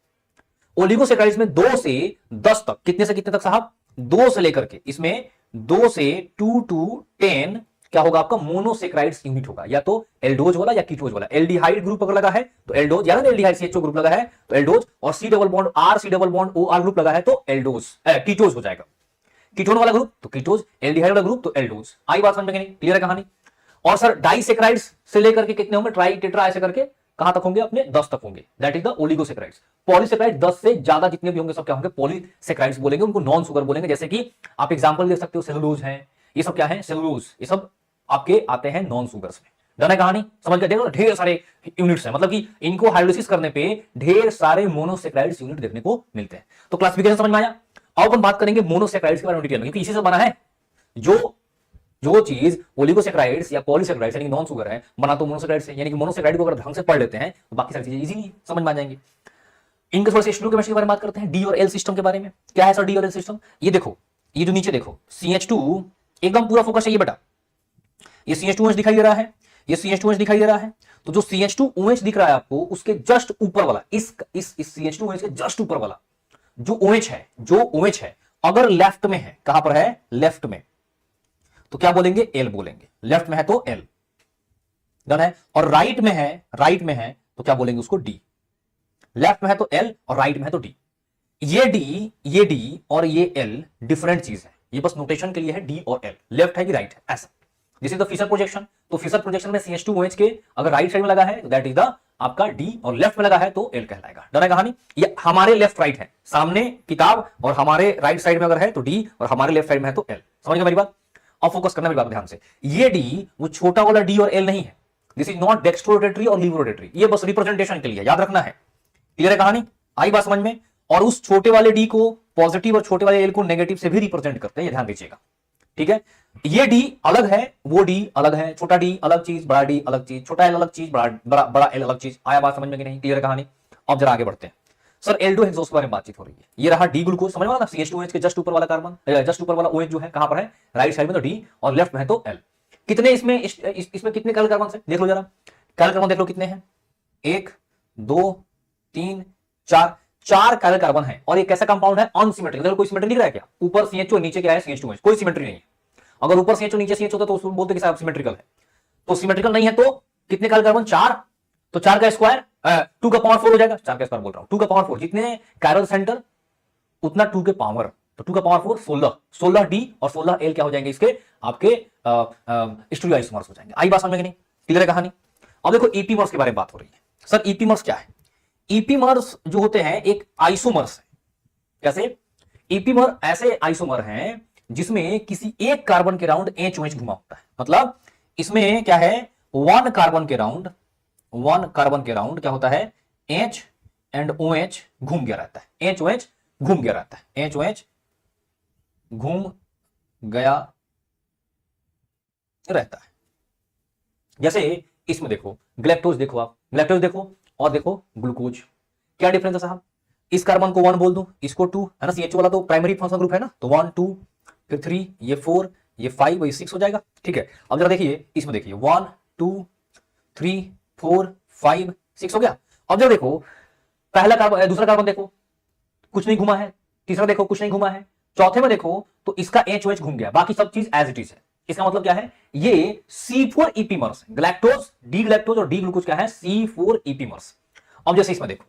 ओलिगोसेक्राइड्स में 2 से 10 तक, कितने से कितने तक साहब? 2 से लेकर के, इसमें 2 से 2 to 10 क्या होगा आपका? मोनोसेक्राइड्स यूनिट होगा, या तो एल्डोज वाला या कीटोज वाला। एल्डिहाइड ग्रुप अगर लगा है तो एल्डोज, या एल्डिहाइड CHO ग्रुप लगा है तो एल्डोज, और C double bond OR group लगा है तो एल्डोज, कीटोज हो जाएगा। कीटोन वाला ग्रुप तो कीटोज, एल्डिहाइड वाला ग्रुप तो एल्डोज। आई बात समझ में नहीं? क्लियर है कहानी? और सर डाइसेक्राइड्स से लेकर के कितने होंगे? ट्राई टेट्रा ऐसे करके कहां तक होंगे? अपने 10 तक होंगे, that is the oligosaccharides. Polysaccharide 10 से ज्यादा जितने भी होंगे सब क्या होंगे? पॉलीसेक्राइड्स बोलेंगे, उनको नॉन शुगर बोलेंगे। जैसे कि आप एग्जांपल देख सकते हो, सेलुलोज है, ये सब क्या है? सेलुलोज, ये सब आपके आते हैं नॉन शुगर्स में। डन है कहानी? समझ के देखो, ढेर सारे यूनिट्स हैं, मतलब कि इनको हाइड्रोलिसिस करने पे ढेर सारे मोनोसेक्राइड्स यूनिट देखने को मिलते हैं। तो क्लासिफिकेशन समझ में आया। अब अपन बात करेंगे मोनोसेक्राइड्स के बारे में डिटेल में, क्योंकि इसी से बना है। जो चीज ओलिगोसेक्राइड्स या पॉलीसेक्राइड्स यानी नॉन शुगर है, बना तो मोनोसेक्राइड से। यानी कि मोनोसेक्राइड को अगर ढंग से पढ़ लेते हैं तो बाकी सारी चीजें इजीली समझ में आ जाएंगी। इनके थोड़े से स्टोइकोमेट्री के बारे में बात करते हैं, डी और एल सिस्टम के बारे में। क्या है सर डी और एल सिस्टम? ये देखो, ये जो नीचे देखो CH2, एकदम पूरा फोकस है ये बेटा। ये CH2OH दिखाई दे रहा है, ये CH2OH दिखाई दे रहा है। तो जो CH2OH दिख रहा है आपको, उसके जस्ट ऊपर वाला, इस CH2OH के जस्ट ऊपर वाला जो OH है, अगर लेफ्ट में है, कहां पर है? लेफ्ट में, तो क्या बोलेंगे? एल बोलेंगे। लेफ्ट में है तो एल, डन है। और राइट में है तो क्या बोलेंगे उसको? डी। लेफ्ट में है तो एल और राइट में है तो डी। ये डी और ये एल डिफरेंट चीज है, ये बस नोटेशन के लिए है, डी और एल। लेफ्ट है कि राइट है, ऐसा। This is the Fischer projection. तो फिशर प्रोजेक्शन में CH2OH के अगर राइट साइड में लगा है तो दैट इज द आपका डी, और लेफ्ट में लगा है तो एल कहलाएगा। डन है कहानी? ये हमारे लेफ्ट राइट है, सामने किताब, और हमारे राइट साइड में अगर है तो डी, और हमारे लेफ्ट साइड में है तो एल। समझ गए मेरी बात? अब फोकस करना मेरी बात ध्यान से। ये डी वो छोटा वाला डी और एल नहीं है, दिस इज नॉट डेक्स्ट्रोरोटेटरी और लीवरोटेटरी, ये बस रिप्रेजेंटेशन के लिए, याद रखना है। क्लियर है कहानी? आई बात समझ में? और उस छोटे वाले डी को पॉजिटिव और छोटे वाले एल को नेगेटिव से भी रिप्रेजेंट करते हैं, ये ध्यान दीजिएगा, ठीक है। ये डी अलग है, वो डी अलग है, छोटा डी अलग चीज, बड़ा डी अलग चीज, छोटा एल अलग चीज, बड़ा एल अलग चीज। आया बात समझ में कि नहीं? क्लियर है कहानी? अब जरा आगे बढ़ते हैं। सर एल्डो हेक्सोस के बारे में बातचीत हो रही है। ये रहा डी ग्लूकोज, समझ में ना? CH2OH के जस्ट ऊपर वाला कार्बन, जस्ट ऊपर वाला OH जो है कहां पर है? राइट साइड में तो डी, और लेफ्ट में है तो एल। कितने इसमें इसमें कितने काले कार्बन है? देख लो जरा, काले कार्बन देख लो कितने हैं। 1 2 3 4, 4 काले कार्बन है। और ये कैसा कंपाउंड है? अनसिमेट्रिकल। कोई सिमेट्री दिख रहा है क्या? ऊपर CHO, नीचे क्या है? CH2OH। कोई सिमेट्री नहीं है। अगर ऊपर CHO नीचे CH होता तो उसको बोलते कि सिमेट्रिकल है। तो सिमेट्रिकल नहीं है तो कितने काले कार्बन? 4। तो 4 का स्क्वायर 2 का पावर 4 हो जाएगा। 4 का स्क्वायर बोल रहा हूं, 2 का पावर 4, जितने कायरल सेंटर उतना 2 के पावर, तो 2 का पावर 4 16 डी और 16 एल क्या हो जाएंगे? इसके आपके स्टीरियोआइसोमर्स हो जाएंगे। आई बात समझ में कि नहीं? क्लियर है कहानी? अब देखो ईपीमर्स के बारे में बात हो रही है। सर ईपीमर्स क्या है? ईपीमर्स जो होते हैं एक आइसोमर्स है। कैसे? ईपीमर ऐसे आइसोमर हैं जिसमें किसी एक कार्बन के राउंड एच घुमा होता है। मतलब इसमें क्या है, वन कार्बन के राउंड क्या होता है, एच एंड ओ एच घूम गया रहता है, एच ओ एच घूम गया रहता है, एच ओ एच घूम गया रहता है। जैसे इसमें देखो ग्लैक्टोज, देखो आप ग्लैक्टोज देखो और देखो ग्लूकोज, क्या डिफरेंस है साहब, इस कार्बन को 1 बोल दूं, इसको 2 है ना, CH वाला तो प्राइमरी फंक्शनल ग्रुप है ना, तो 1 2 फिर 3, ये 4, ये 5, ये 6 हो जाएगा। ठीक है, अब जरा देखिए इसमें, देखिए 1 2 3 4 5 6 हो गया। अब जरा देखो पहला कार्बन, दूसरा कार्बन देखो कुछ नहीं घुमा है, तीसरा देखो कुछ नहीं घुमा है, चौथे में देखो तो इसका एच घूम गया, बाकी सब चीज एज इट इज है। इसका मतलब क्या है, ये C4 ईपीमर्स, ग्लैक्टोज डी ग्लैक्टोज और डी ग्लूकोज क्या है, C4 ईपीमर्स। अब जैसे इसमें देखो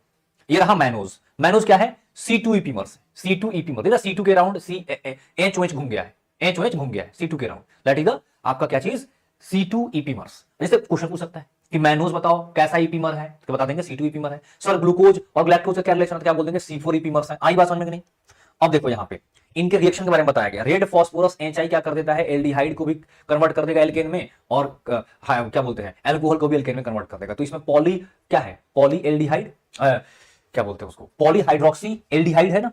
ये रहा मैनोज, मैनोज क्या है, C2 ईपीमर्स, C2 ईपीमर, देखा C2 के राउंड एच घूम गया है, एच घूम गया है C2 के राउंड, दैट इज द आपका क्या चीज, C2 ईपीमर्स। जैसे क्वेश्चन पूछ सकता है कि मैनोज बताओ कैसा ईपीमर है, तो बता देंगे C2 ईपीमर है। सर ग्लूकोज और ग्लैक्टोज का क्या रिलेशन है, तो क्या बोल देंगे C4 ईपीमर्स है। आई बात समझ में नहीं। अब देखो यहां पे इनके रिएक्शन के बारे में बताया गया, रेड फास्फोरस HI क्या कर देता है, एल्डिहाइड को भी कन्वर्ट कर देगा एल्केन में, और क्या बोलते हैं अल्कोहल को भी एल्केन में कन्वर्ट कर देगा। तो इसमें पॉली क्या है, पॉली एल्डिहाइड, क्या बोलते हैं उसको, पॉलीहाइड्रोक्सी एल्डिहाइड है ना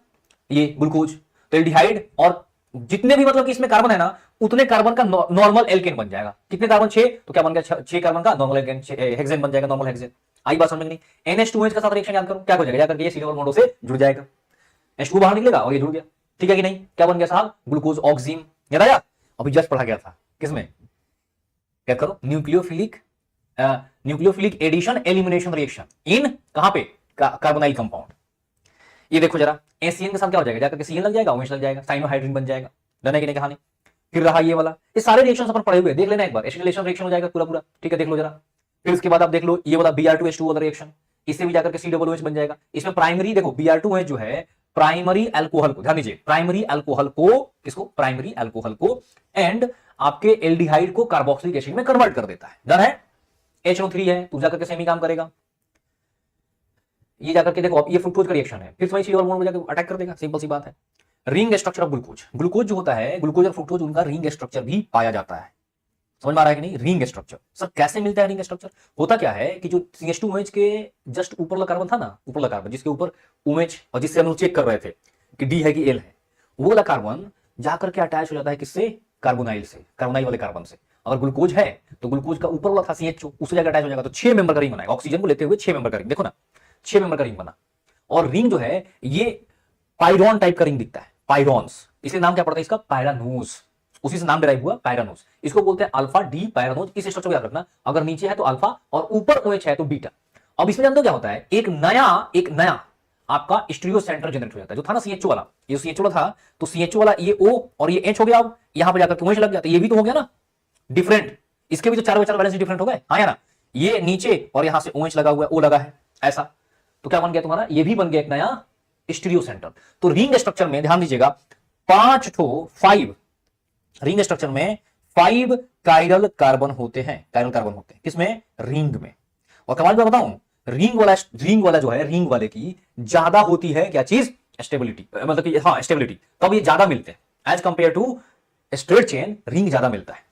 ये ग्लूकोज, तो एल्डिहाइड और जितने भी मतलब कि इसमें कार्बन है ना, उतने कार्बन का नॉर्मल एल्केन बन जाएगा। कितने कार्बन, 6, तो क्या बन गया 6 कार्बन का नॉर्मल एल्केन, हेक्सेन बन जाएगा, नॉर्मल हेक्सेन। आई बात समझ में नहीं। NH2OH का साथ रिएक्शन याद करो, क्या हो जाएगा, जाकर ये सिल्वर बॉन्डों से जुड़ जाएगा, H2 बाहर निकलेगा और ये जुड़ गया, ठीक है कि नहीं, क्या बन गया साहब, ग्लूकोज ऑक्सीन। याद आया, अभी जस्ट पढ़ा गया था किसमें, क्या करो, nucleophilic addition elimination reaction in कहां पे, कार्बोनाइल कंपाउंड। ये देखो जरा एसीएन के साथ क्या हो जाएगा, जाकर के CN लग जाएगा, OH लग जाएगा, साइनोहाइड्रिन बन जाएगा, डन है कि नहीं कहानी। फिर रहा ये वाला, ये सारे रिएक्शन अपन पढ़े हुए, देख लेना एक बार, एसिटिलेशन रिएक्शन हो जाएगा पूरा पूरा, ठीक है देख लो जरा। फिर उसके बाद आप देख लो ये वाला Br2H2 वाला रिएक्शन, इससे भी जाकर के COOH बन जाएगा। इसमें प्राइमरी देखो Br2OH जो है प्राइमरी अल्कोहल को, ध्यान दीजिए, प्राइमरी अल्कोहल को, किसको, प्राइमरी अल्कोहल को एंड आपके एल्डिहाइड को कार्बोक्सिलिक एसिड में कन्वर्ट कर देता है, डन है। HNO3 है तो जाकर के सेमी काम करेगा, ये जाकर के देखो अब ये फ्रुक्टोज का रिएक्शन है, फिर वही सी हार्मोन में जाकर अटैक कर देगा, सिंपल सी बात है। Ring structure of glucose, glucose जो होता है, ग्लूकोज और फ्रुक्टोज, उनका रिंग स्ट्रक्चर भी पाया जाता है। समझ में आ रहा है कि नहीं, रिंग स्ट्रक्चर। सर कैसे मिलता है रिंग स्ट्रक्चर, होता क्या है कि जो CH2OH के जस्ट ऊपर वाला कार्बन था ना, ऊपर वाला कार्बन जिसके ऊपर OH और जिससे हम लोग चेक कर रहे थे कि D है कि L है, वो वाला कार्बन जाकर के अटैच हो जाता है किससे, कार्बोनाइल से, कार्बोनाइल वाले कार्बन से। अगर ग्लूकोज है तो ग्लूकोज का ऊपर वाला था CHO, उससे जाकर अटैच हो जाएगा, तो 6 मेंबर का रिंग बनाएगा, ऑक्सीजन को लेते हुए 6 मेंबर का रिंग, देखो ना 6 मेंबर का रिंग बना। और रिंग जो है ये पायरॉन टाइप का रिंग दिखता है, पायरॉन्स, इसलिए नाम क्या पड़ता है इसका, पायरानोज, उसी से नाम डिराइव हुआ पायरानोज। इसको बोलते हैं अल्फा डी पायरानोज। इस स्ट्रक्चर को याद रखना, अगर नीचे है तो अल्फा और ऊपर OH है तो बीटा। अब इसमें जानते हो क्या होता है, एक नया आपका स्टीरियो सेंटर जनरेट हो जाता है, जो था ना CHO वाला, ये CHO वाला था, तो CHO वाला ये O और ये H हो गया, अब यहां पर जाकर OH लग गया, तो ये भी तो हो गया ना डिफरेंट, इसके भी तो 4 वैलेंस डिफरेंट हो गए, हाँ या ना, ये नीचे और यहां से OH लगा हुआ है, O लगा है ऐसा, तो क्या बन गया तुम्हारा, ये भी बन गया एक नया स्टीरियो सेंटर। तो रिंग स्ट्रक्चर में ध्यान दीजिएगा 5 रिंग स्ट्रक्चर में 5 कायरल कार्बन होते हैं, कायरल कार्बन होते हैं किसमें, रिंग में। और कमाल मैं बताऊं, रिंग वाला जो है, रिंग वाले की ज्यादा होती है क्या चीज, स्टेबिलिटी, मतलब कि हाँ स्टेबिलिटी, तब ये ज्यादा मिलते हैं as compare to straight chain, ring ज्यादा मिलता है।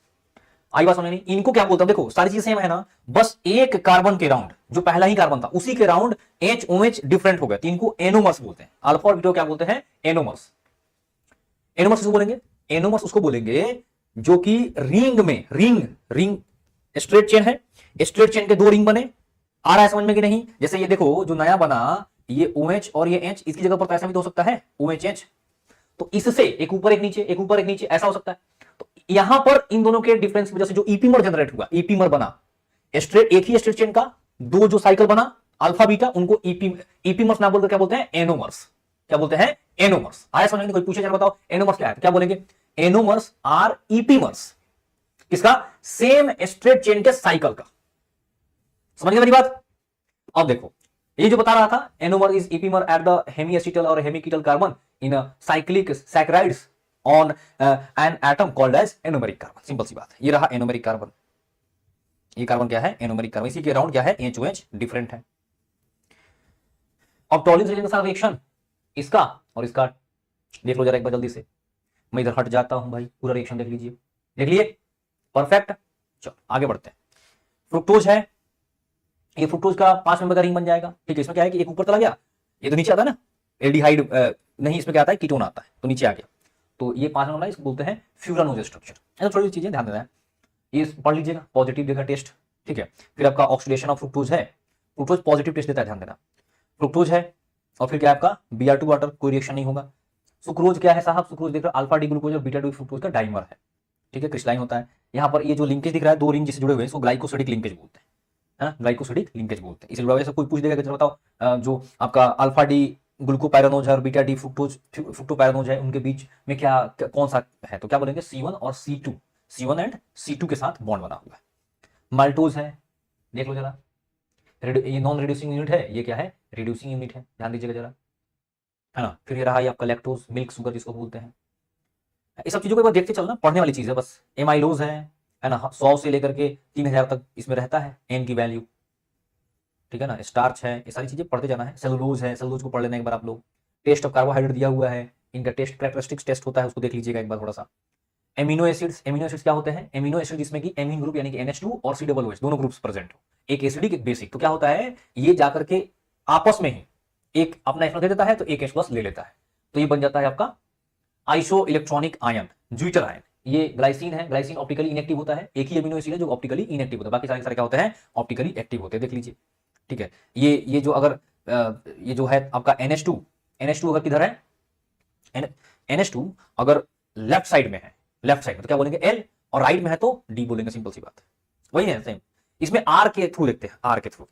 आई बात समझ नहीं, इनको क्या बोलता हूं, देखो सारी चीज सेम है ना, बस एक कार्बन के राउंड, जो पहला ही कार्बन था उसी के राउंड HOH डिफरेंट हो गया, तो इनको एनोमर्स बोलते हैं। अल्फा और बीटा क्या बोलते हैं, एनोमर्स। एनोमर्स उसको बोलेंगे, एनोमर्स उसको बोलेंगे जो कि रिंग में, रिंग स्ट्रेट चेन है, स्ट्रेट चेन के 2 रिंग बने, आ रहा है समझ में कि नहीं। जैसे ये देखो जो नया बना, ये OH और ये H, इसकी जगह पर तो ऐसा भी तो हो सकता है OHH, तो इससे एक ऊपर एक नीचे, एक ऊपर एक नीचे, ऐसा हो सकता है। तो यहां पर इन दोनों के डिफरेंस की वजह से जो ईपीमर जनरेट हुआ, ईपीमर बना, स्ट्रेट एक ही स्ट्रेट चेन का 2 जो साइकिल बना अल्फा बीटा, उनको ईपीमर्स ना बोलकर क्या बोलते हैं, एनोमर्स। क्या बोलते हैं, एनोमर्स। आया समझ में, कोई पूछे जरा बताओ एनोमर्स क्या है, तो क्या बोलेंगे, एनोमर्स आर ईपीमर्स, किसका, सेम स्ट्रेट चेन के साइकिल का। समझ गए मेरी बात। अब देखो ये जो बता रहा था, anomer is epimer at the hemiacetal और hemiketal carbon in cyclic saccharides on an atom called as anomeric carbon. Simple सी बात है, ये रहा एनोमेरिक कार्बन, ये कार्बन क्या है, एनोमेरिक कार्बन, इसी के राउंड क्या है, HOH डिफरेंट है। अब टॉलिन्स रिएक्शन के साथ रिएक्शन इसका और इसका देख लो जरा एक बार जल्दी से। मैं इधर हट जाता हूं भाई, पूरा रिएक्शन देख लीजिए, देख लिए, परफेक्ट। चलो आगे बढ़ते हैं। फ्रुक्टोज है, ये फ्रुक्टोज का 5 मेंबर का रिंग बन जाएगा, ठीक है। इसमें क्या है कि एक ऊपर चला गया, ये तो नीचे आता है ना, एल्डिहाइड नहीं, इसमें क्या आता है, कीटोन आता है, तो नीचे आ गया, तो ये 5 मेंबर इसको बोलते हैं फ्यूरानोज स्ट्रक्चर। ऐसा थोड़ी चीजें ध्यान देना है, ये पढ़ लीजिएगा, पॉजिटिव देगा टेस्ट, ठीक है। फिर आपका ऑक्सीडेशन ऑफ फ्रुक्टोज है, फ्रुक्टोज पॉजिटिव टेस्ट देता है, ध्यान देना, फ्रुक्टोज है। और फिर क्या आपका Br2 वाटर, कोई रिएक्शन नहीं होगा। सुक्रोज क्या है साहब, सुक्रोज देख रहे हो अल्फा डी ग्लूकोज और बीटा 2 फ्रुक्टोज का डाइमर है, ठीक है, क्रिस्टलाइन होता है। यहाँ पर ये जो लिंकेज दिख रहा है, 2 रिंग जिससे जुड़े हुए हैं, इसको ग्लाइकोसिडिक लिंकेज बोलते हैं, ग्लाइकोसिडिक लिंकेज बोलते हैं। इसे जुड़ा हुआ है, कोई पूछ देगा कि बताओ जो आपका अल्फा डी ग्लूकोपायरानोज है और बीटा डी फ्रुक्टोपायरानोज है, उनके बीच में क्या कौन सा है, तो क्या बोलेंगे C1 और C2, C1 एंड C2 के साथ बॉन्ड बना हुआ है। माल्टोज है, देख लो जरा, ये नॉन रिड्यूसिंग यूनिट है, ये क्या है, रिड्यूसिंग यूनिट है, ध्यान दीजिएगा जरा, है ना। फिर ये रहा ये आपका लैक्टोज, मिल्क शुगर जिसको बोलते हैं। ये सब चीजों को एक बार देखते चलना, पढ़ने वाली चीज है बस। एमाइलोज है ना, 100 से लेकर के 3000 तक इसमें रहता है एन की वैल्यू, ठीक है ना। स्टार्च है, ये सारी चीजें पढ़ते जाना है। सेलुलोज है, सेलुलोज को पढ़ लेना एक बार आप लोग। टेस्ट ऑफ कार्बोहाइड्रेट दिया हुआ है, इनका टेस्ट कैरेक्टरिस्टिक्स टेस्ट होता है, उसको देख लीजिएगा एक बार थोड़ा सा। एमिनो एसिड्स, एमिनो एसिड्स क्या होते हैं, एमिनो एसिड जिसमें कि एमीन ग्रुप यानी कि NH2 और COOH दोनों ग्रुप्स प्रेजेंट हो, एक एसिडिक एक बेसिक, तो क्या होता है, ये जाकर के आपस में ही एक अपना H+ दे देता है तो एक H+ ले लेता है, तो ये बन जाता है आपका iso electronic ion, zwitter ion. ये ग्लाइसिन है, ग्लाइसिन ऑप्टिकली इनएक्टिव होता है, एक ही एमिनो एसिड है जो ऑप्टिकली इनएक्टिव होता है, बाकी सारे सारे क्या होते हैं, ऑप्टिकली एक्टिव होते हैं, देख लीजिए, ठीक है। ये जो अगर ये जो है आपका NH2 अगर किधर है, NH2 अगर लेफ्ट साइड में है, लेफ्ट साइड में तो क्या बोलेंगे L, और राइट में है तो D बोलेंगे, सिंपल सी बात है, वही है सेम। इसमें R के थ्रू देखते हैं, R के थ्रू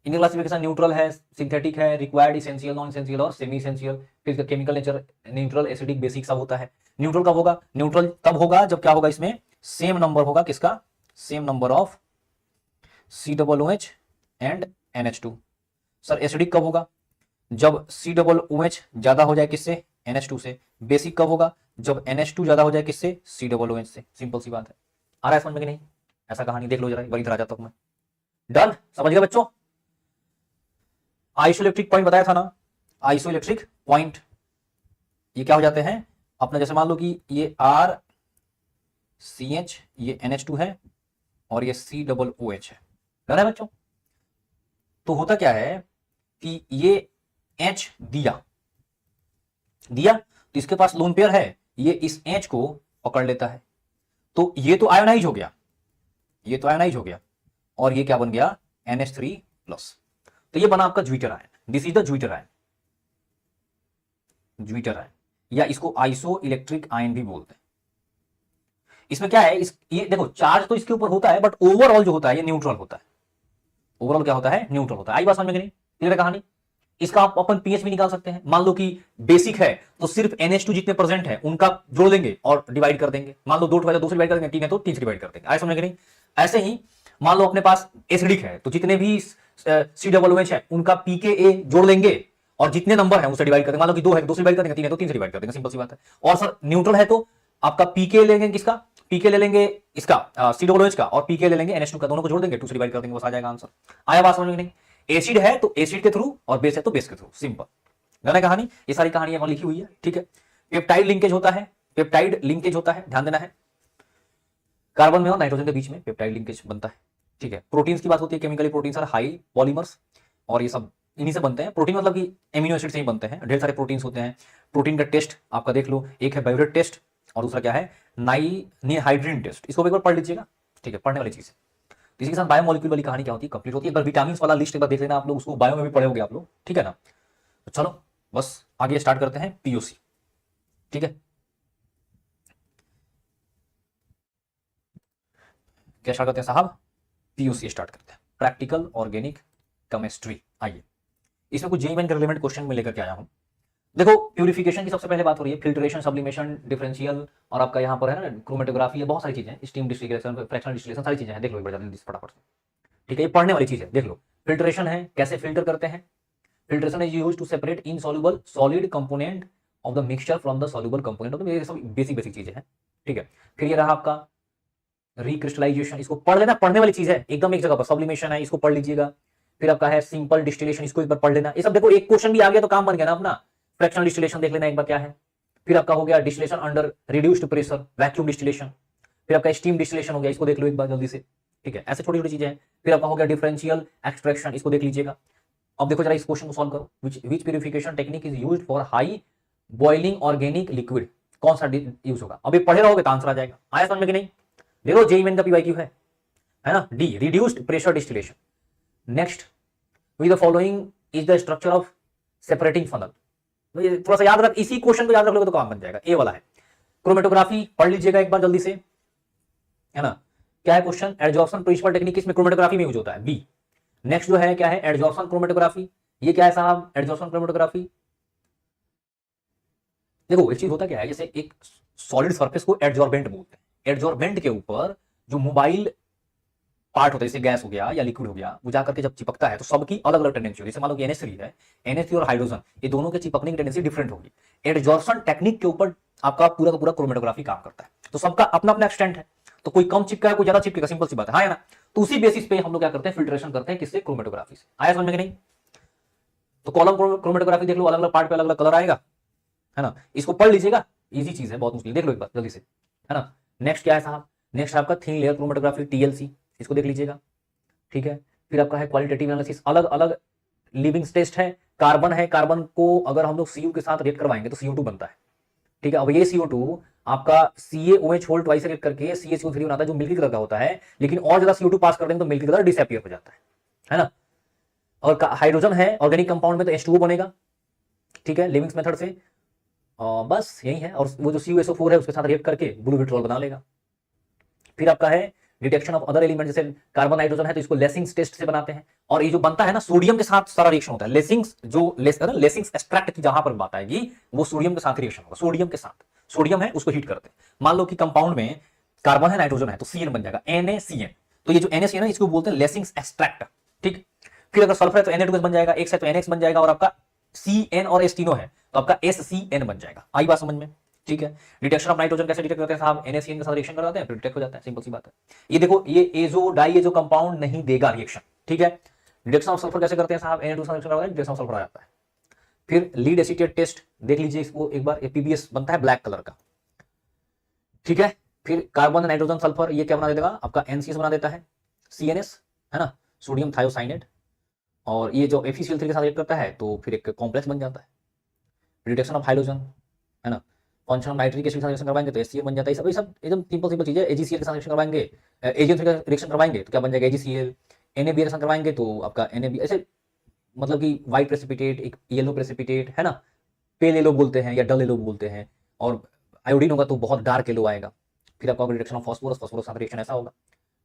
इनका क्लासिफिकेशन न्यूट्रल है, सिंथेटिक है, रिक्वायर्ड, इसेंशियल, नॉन इसेंशियल और सेमी इसेंशियल। फिर इसका chemical nature neutral, acidic, basic सब होता है। न्यूट्रल कब होगा, न्यूट्रल तब होगा जब क्या होगा, इसमें सेम नंबर होगा, किसका, same number of COOH and NH2। Sir acidic कब होगा, जब COOH ज्यादा हो जाए किससे, NH2 से। बेसिक कब होगा, जब NH2 ज्यादा हो जाए किससे, COOH से, सिंपल सी बात है। आ रहा है समझ में कि नहीं, ऐसा कहानी देख लो जरा, इधर आ जाता हूं मैं। डन, समझ गए बच्चों। आइसोइलेक्ट्रिक पॉइंट बताया था ना, आइसोइलेक्ट्रिक पॉइंट ये क्या हो जाते हैं अपना, जैसे मान लो कि ये RCH, ये NH2 है और ये COOH है, डन है बच्चों। तो होता क्या है कि ये H दिया तो इसके पास लोन पेयर है, ये इस H को पकड़ लेता है, तो ये तो आयोनाइज हो गया, ये तो आयोनाइज हो गया, और ये क्या बन गया, NH3+, तो ये बना आपका zwitter ion, this is the zwitter ion, zwitter ion, या इसको आइसो इलेक्ट्रिक आयन भी बोलते हैं। इसमें क्या है, ये देखो चार्ज तो इसके ऊपर होता है, बट ओवरऑल जो होता है ये न्यूट्रल होता है, ओवरऑल क्या होता है, न्यूट्रल होता है। आई बात समझ में कि नहीं, क्लियर है कहानी। इसका आप अपन पीएच भी निकाल सकते हैं, मान लो कि बेसिक है तो सिर्फ NH2 जितने प्रेजेंट है उनका जोड़ देंगे और डिवाइड कर देंगे, मान लो 2 है तो 2 से डिवाइड कर देंगे, 3 है तो 3 से डिवाइड कर देंगे, आई समझ में कि नहीं। ऐसे ही मान लो अपने पास एसिडिक है तो जितने भी COOH है उनका pKa जोड़ लेंगे और जितने नंबर है उससे डिवाइड कर देंगे, मान लो कि 2 है तो 2 से डिवाइड कर देंगे, 3 है तो 3 से डिवाइड कर देंगे, सिंपल सी बात है। और सर न्यूट्रल है तो आपका pK लेंगे, किसका pK ले लेंगे, इसका COOH का, और pK ले लेंगे NH2 का, दोनों को जोड़ देंगे, 2 से डिवाइड कर देंगे, बस आ जाएगा आंसर। आया बात समझ में नहीं। एसिड है तो एसिड के थ्रू और बेस है तो बेस के थ्रू, सिंपल, है कहानी। ये सारी कहानी वहां लिखी हुई है, ठीक है। पेप्टाइड लिंकेज होता है, पेप्टाइड लिंकेज होता है, ध्यान देना है, कार्बन में और नाइट्रोजन के बीच में पेप्टाइड लिंकेज बनता है, ठीक है। प्रोटीन्स की बात होती है, chemically proteins are high polymers, और ये सब इन्हीं से बनते हैं। प्रोटीन मतलब कि एमिनो एसिड से ही बनते हैं, ढेर सारे प्रोटीन्स होते हैं। प्रोटीन का टेस्ट आपका देख लो, एक है बायोरेट टेस्ट और दूसरा क्या है, नाइहाइड्रीन टेस्ट, इसको एक बार पढ़ लीजिएगा, ठीक है, पढ़ने वाली चीज है। इसी के साथ बायोमोलिक्यूल वाली कहानी क्या होती है, कंप्लीट होती है। एक बार विटामिन वाला लिस्ट एक बार देख लेना आप लोग, उसको बायो में भी पढ़े होंगे आप लोग, ठीक है ना। तो चलो बस आगे स्टार्ट करते हैं POC, ठीक है। क्या स्टार्ट करते हैं साहब, POC स्टार्ट करते हैं, प्रैक्टिकल ऑर्गेनिक केमिस्ट्री। आइए, इसमें कुछ जेईई के रिलेवेंट क्वेश्चन में लेकर के आया हूं। देखो प्यूरिफिकेशन की सबसे पहले बात हो रही है, फिल्ट्रेशन, सब्लिमेशन, डिफरेंशियल, और आपका यहाँ पर है ना क्रोमेटोग्राफी है, बहुत सारी चीजें, स्टीम डिस्टिलेशन, फ्रैक्शनल डिस्टिलेशन, सारी चीजें हैं, देख लो एक बार जल्दी फटाफट से, ठीक है। ये पढ़ने वाली चीज है, देख लो। फिल्ट्रेशन है, कैसे फिल्टर करते हैं, filtration is used to separate insoluble solid component of the mixture from the soluble component of the, ये सब बेसिक चीजें हैं, ठीक है। फिर ये रहा आपका रिक्रिस्टलाइजेशन, इसको पढ़ लेना, पढ़ने वाली चीज है एकदम एक जगह पर। सब्लिमेशन है, इसको पढ़ लीजिएगा। फिर आपका है सिंपल डिस्टिलेशन, इसको एक बार पढ़ लेना। ये सब देखो एक क्वेश्चन भी आ गया तो काम बन गया ना अपना। फ्रैक्शनल डिस्टिलेशन देख लेना एक बार क्या है, फिर आपका हो गया distillation under reduced pressure, vacuum distillation. फिर आपका स्टीम डिस्टिलेशन हो गया, इसको देख लो एक बार जल्दी से, ठीक है, ऐसे छोटी छोटी चीजें हैं। फिर आपका हो गया डिफरेंशियल एक्सट्रैक्शन, इसको देख लीजिएगा। अब देखो जरा इस क्वेश्चन को सॉल्व करो, which purification technique is used for high boiling organic liquid, कौन सा यूज होगा। अभी पढ़े रहोगे तो आंसर आ जाएगा। आया समझ में कि नहीं? देखो जेई मेन का पीवाईक्यू है ना, D reduced pressure distillation. Next, with the following is the structure of separating funnel. थोड़ा सा याद रख, इसी क्वेश्चन को याद रख लोगे तो काम बन जाएगा। ए वाला है क्रोमेटोग्राफी, पढ़ लीजिएगा एक बार जल्दी से, है ना। क्या है क्वेश्चन? एडजॉर्प्शन प्रिंसिपल टेक्निक इसमें क्रोमेटोग्राफी में यूज होता है, बी। नेक्स्ट जो है क्या है? Adsorption chromatography. ये क्या है साहब? Adsorption chromatography. देखो एक चीज होता क्या है, जैसे एक सॉलिड सरफेस को एडजॉर्बेंट बोलते हैं। एडजॉर्बेंट के ऊपर जो मोबाइल पार्ट होता है, जैसे गैस हो गया या लिक्विड हो गया, वो जाकर के जब चिपकता है तो सबकी अलग अलग टेंडेंसी होती है। जैसे मान लो कि NH3 है, NH3 और हाइड्रोजन, ये दोनों के चिपकने की टेंडेंसी डिफरेंट होगी। एडजॉर्प्शन टेक्निक के ऊपर आपका पूरा का पूरा क्रोमेटोग्राफी काम करता है। तो सबका अपना अपना एक्सटेंट है, तो कोई कम चिपका है, कोई ज्यादा चिपकेगा, सिंपल सी बात है, हाँ या ना। तो उसी बेसिस पे हम लोग क्या करते हैं? फिल्ट्रेशन करते हैं, किससे? क्रोमेटोग्राफी से। आया समझ में कि नहीं? तो कॉलम क्रोमेटोग्राफी देख लो, अलग अलग पार्ट पे अलग अलग कलर आएगा, है ना। इसको पढ़ लीजिएगा, इजी चीज है, बहुत मुश्किल, देख लो एक बार जल्दी से, है ना। नेक्स्ट क्या है साहब? नेक्स्ट आपका थिन लेयर क्रोमेटोग्राफी, TLC, इसको देख लीजिएगा, ठीक है। फिर आपका है क्वालिटेटिव एनालिसिस, अलग अलग लिविंग टेस्ट है। कार्बन है, कार्बन को अगर हम लोग Cu के साथ रिएक्ट करवाएंगे तो CO2 बनता है, ठीक है। अब ये CO2 आपका CaOH होल ट्वाइस रिएक्ट करके CaCO3 बनाता है, जो मिल्की कलर का होता है, लेकिन और ज्यादा CO2 पास कर देंगे तो मिल्की कलर डिसअपियर हो जाता है ना। और हाइड्रोजन है ऑर्गेनिक कंपाउंड में तो H2O बनेगा, ठीक है, लिविंग्स मेथड से। बस यही है। और वो जो CuSO4 है उसके साथ रिएक्ट करके ब्लू विट्रोल बना लेगा। फिर आपका है डिटेक्शन ऑफ अदर एलिमेंट, जैसे कार्बन नाइट्रोजन है तो इसको लेसिंग्स टेस्ट से बनाते हैं। और ये जो बनता है ना, सोडियम के साथ सारा रिएक्शन होता है। लेसिंग्स जो लेसिंग्स एक्सट्रैक्ट की जहां पर बात आएगी वो सोडियम के साथ रिएक्शन होगा। सोडियम के साथ, सोडियम है उसको हीट करते हैं। मान लो कि कंपाउंड में कार्बन है, नाइट्रोजन है, तो CN बन जाएगा, NaCN। तो ये जो NaCN है इसको बोलते हैं लेसिंग्स एक्सट्रैक्ट, ठीक। फिर अगर सल्फर है तो Na2 बन जाएगा, X है तो NX बन जाएगा, और आपका CN और H तीनों है तो आपका SCN बन जाएगा। आई बात समझ में? ठीक है। डिटेक्शन ऑफ नाइट्रोजन कैसे डिटेक्ट करते हैं साहब? NaCN के साथ रिएक्शन करवाते हैं, फिर डिटेक्ट हो जाता है, सिंपल सी बात है। ये देखो, ये एजो डाई ये जो कंपाउंड नहीं देगा रिएक्शन, ठीक है। डिटेक्शन ऑफ सल्फर कैसे करते हैं साहब? Na2 से रिएक्शन करवाते हैं, डिटेक्शन ऑफ सल्फर आ जाता है। फिर लीड एसीटेट टेस्ट देख लीजिए इसको एक बार, PBS बनता है ब्लैक कलर का, ठीक है। फिर कार्बन नाइट्रोजन सल्फर ये क्या बना देगा? आपका NCS बना देता है, CNS, है ना, सोडियम थायोसाइनेट। और ये जो FeCl3 के साथ रिएक्ट करता है तो फिर एक कॉम्प्लेक्स बन जाता है। डिटेक्शन ऑफ हाइड्रोजन, है ना, फंक्शन ऑफ नाइट्रिक एसिड के साथ रिएक्शन करवाएंगे तो HCl बन जाता है। सब एकदम सिंपल सिंपल चीज है। AgCl के साथ रिएक्शन करवाएंगे, AgN3 का रिएक्शन करवाएंगे तो क्या बन जाएगा? AgCl। NaBr के साथ करवाएंगे तो आपका NaB, ऐसे मतलब कि व्हाइट प्रेसिपिटेट, एक येलो प्रेसिपिटेट, है ना, पेल येलो बोलते हैं या डल येलो बोलते हैं। और आयोडीन होगा तो बहुत डार्क येलो आएगा। फिर आपका डिटेक्शन ऑफ फॉस्फोरस, फॉस्फोरस साथ रिएक्शन ऐसा होगा,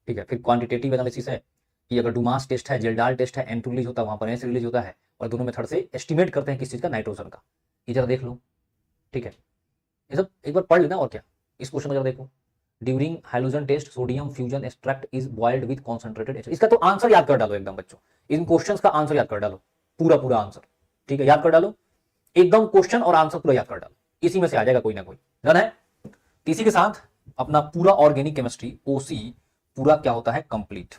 ठीक है। फिर क्वांटिटेटिव एनालिसिस है कि अगर डुमास टेस्ट है, जेल्डाल टेस्ट है, N2 रिलीज होता है, वहां पर NS रिलीज होता है, और दोनों मेथड से एस्टिमेट करते हैं किस चीज का? नाइट्रोजन का। ये जरा देख लो, ठीक है। ये सब एक बार पढ़ लेना। और क्या, इस क्वेश्चन को जरा देखो, during hydrogen test sodium fusion extract is boiled with concentrated H. इसका तो आंसर याद कर डालो एकदम बच्चों, इन क्वेश्चंस का आंसर याद कर डालो, पूरा पूरा आंसर, ठीक है, याद कर डालो एकदम, क्वेश्चन और आंसर पूरा याद कर डालो, इसी में से आ जाएगा कोई ना कोई। डन है? इसी के साथ अपना पूरा ऑर्गेनिक केमिस्ट्री OC पूरा क्या होता है? कंप्लीट।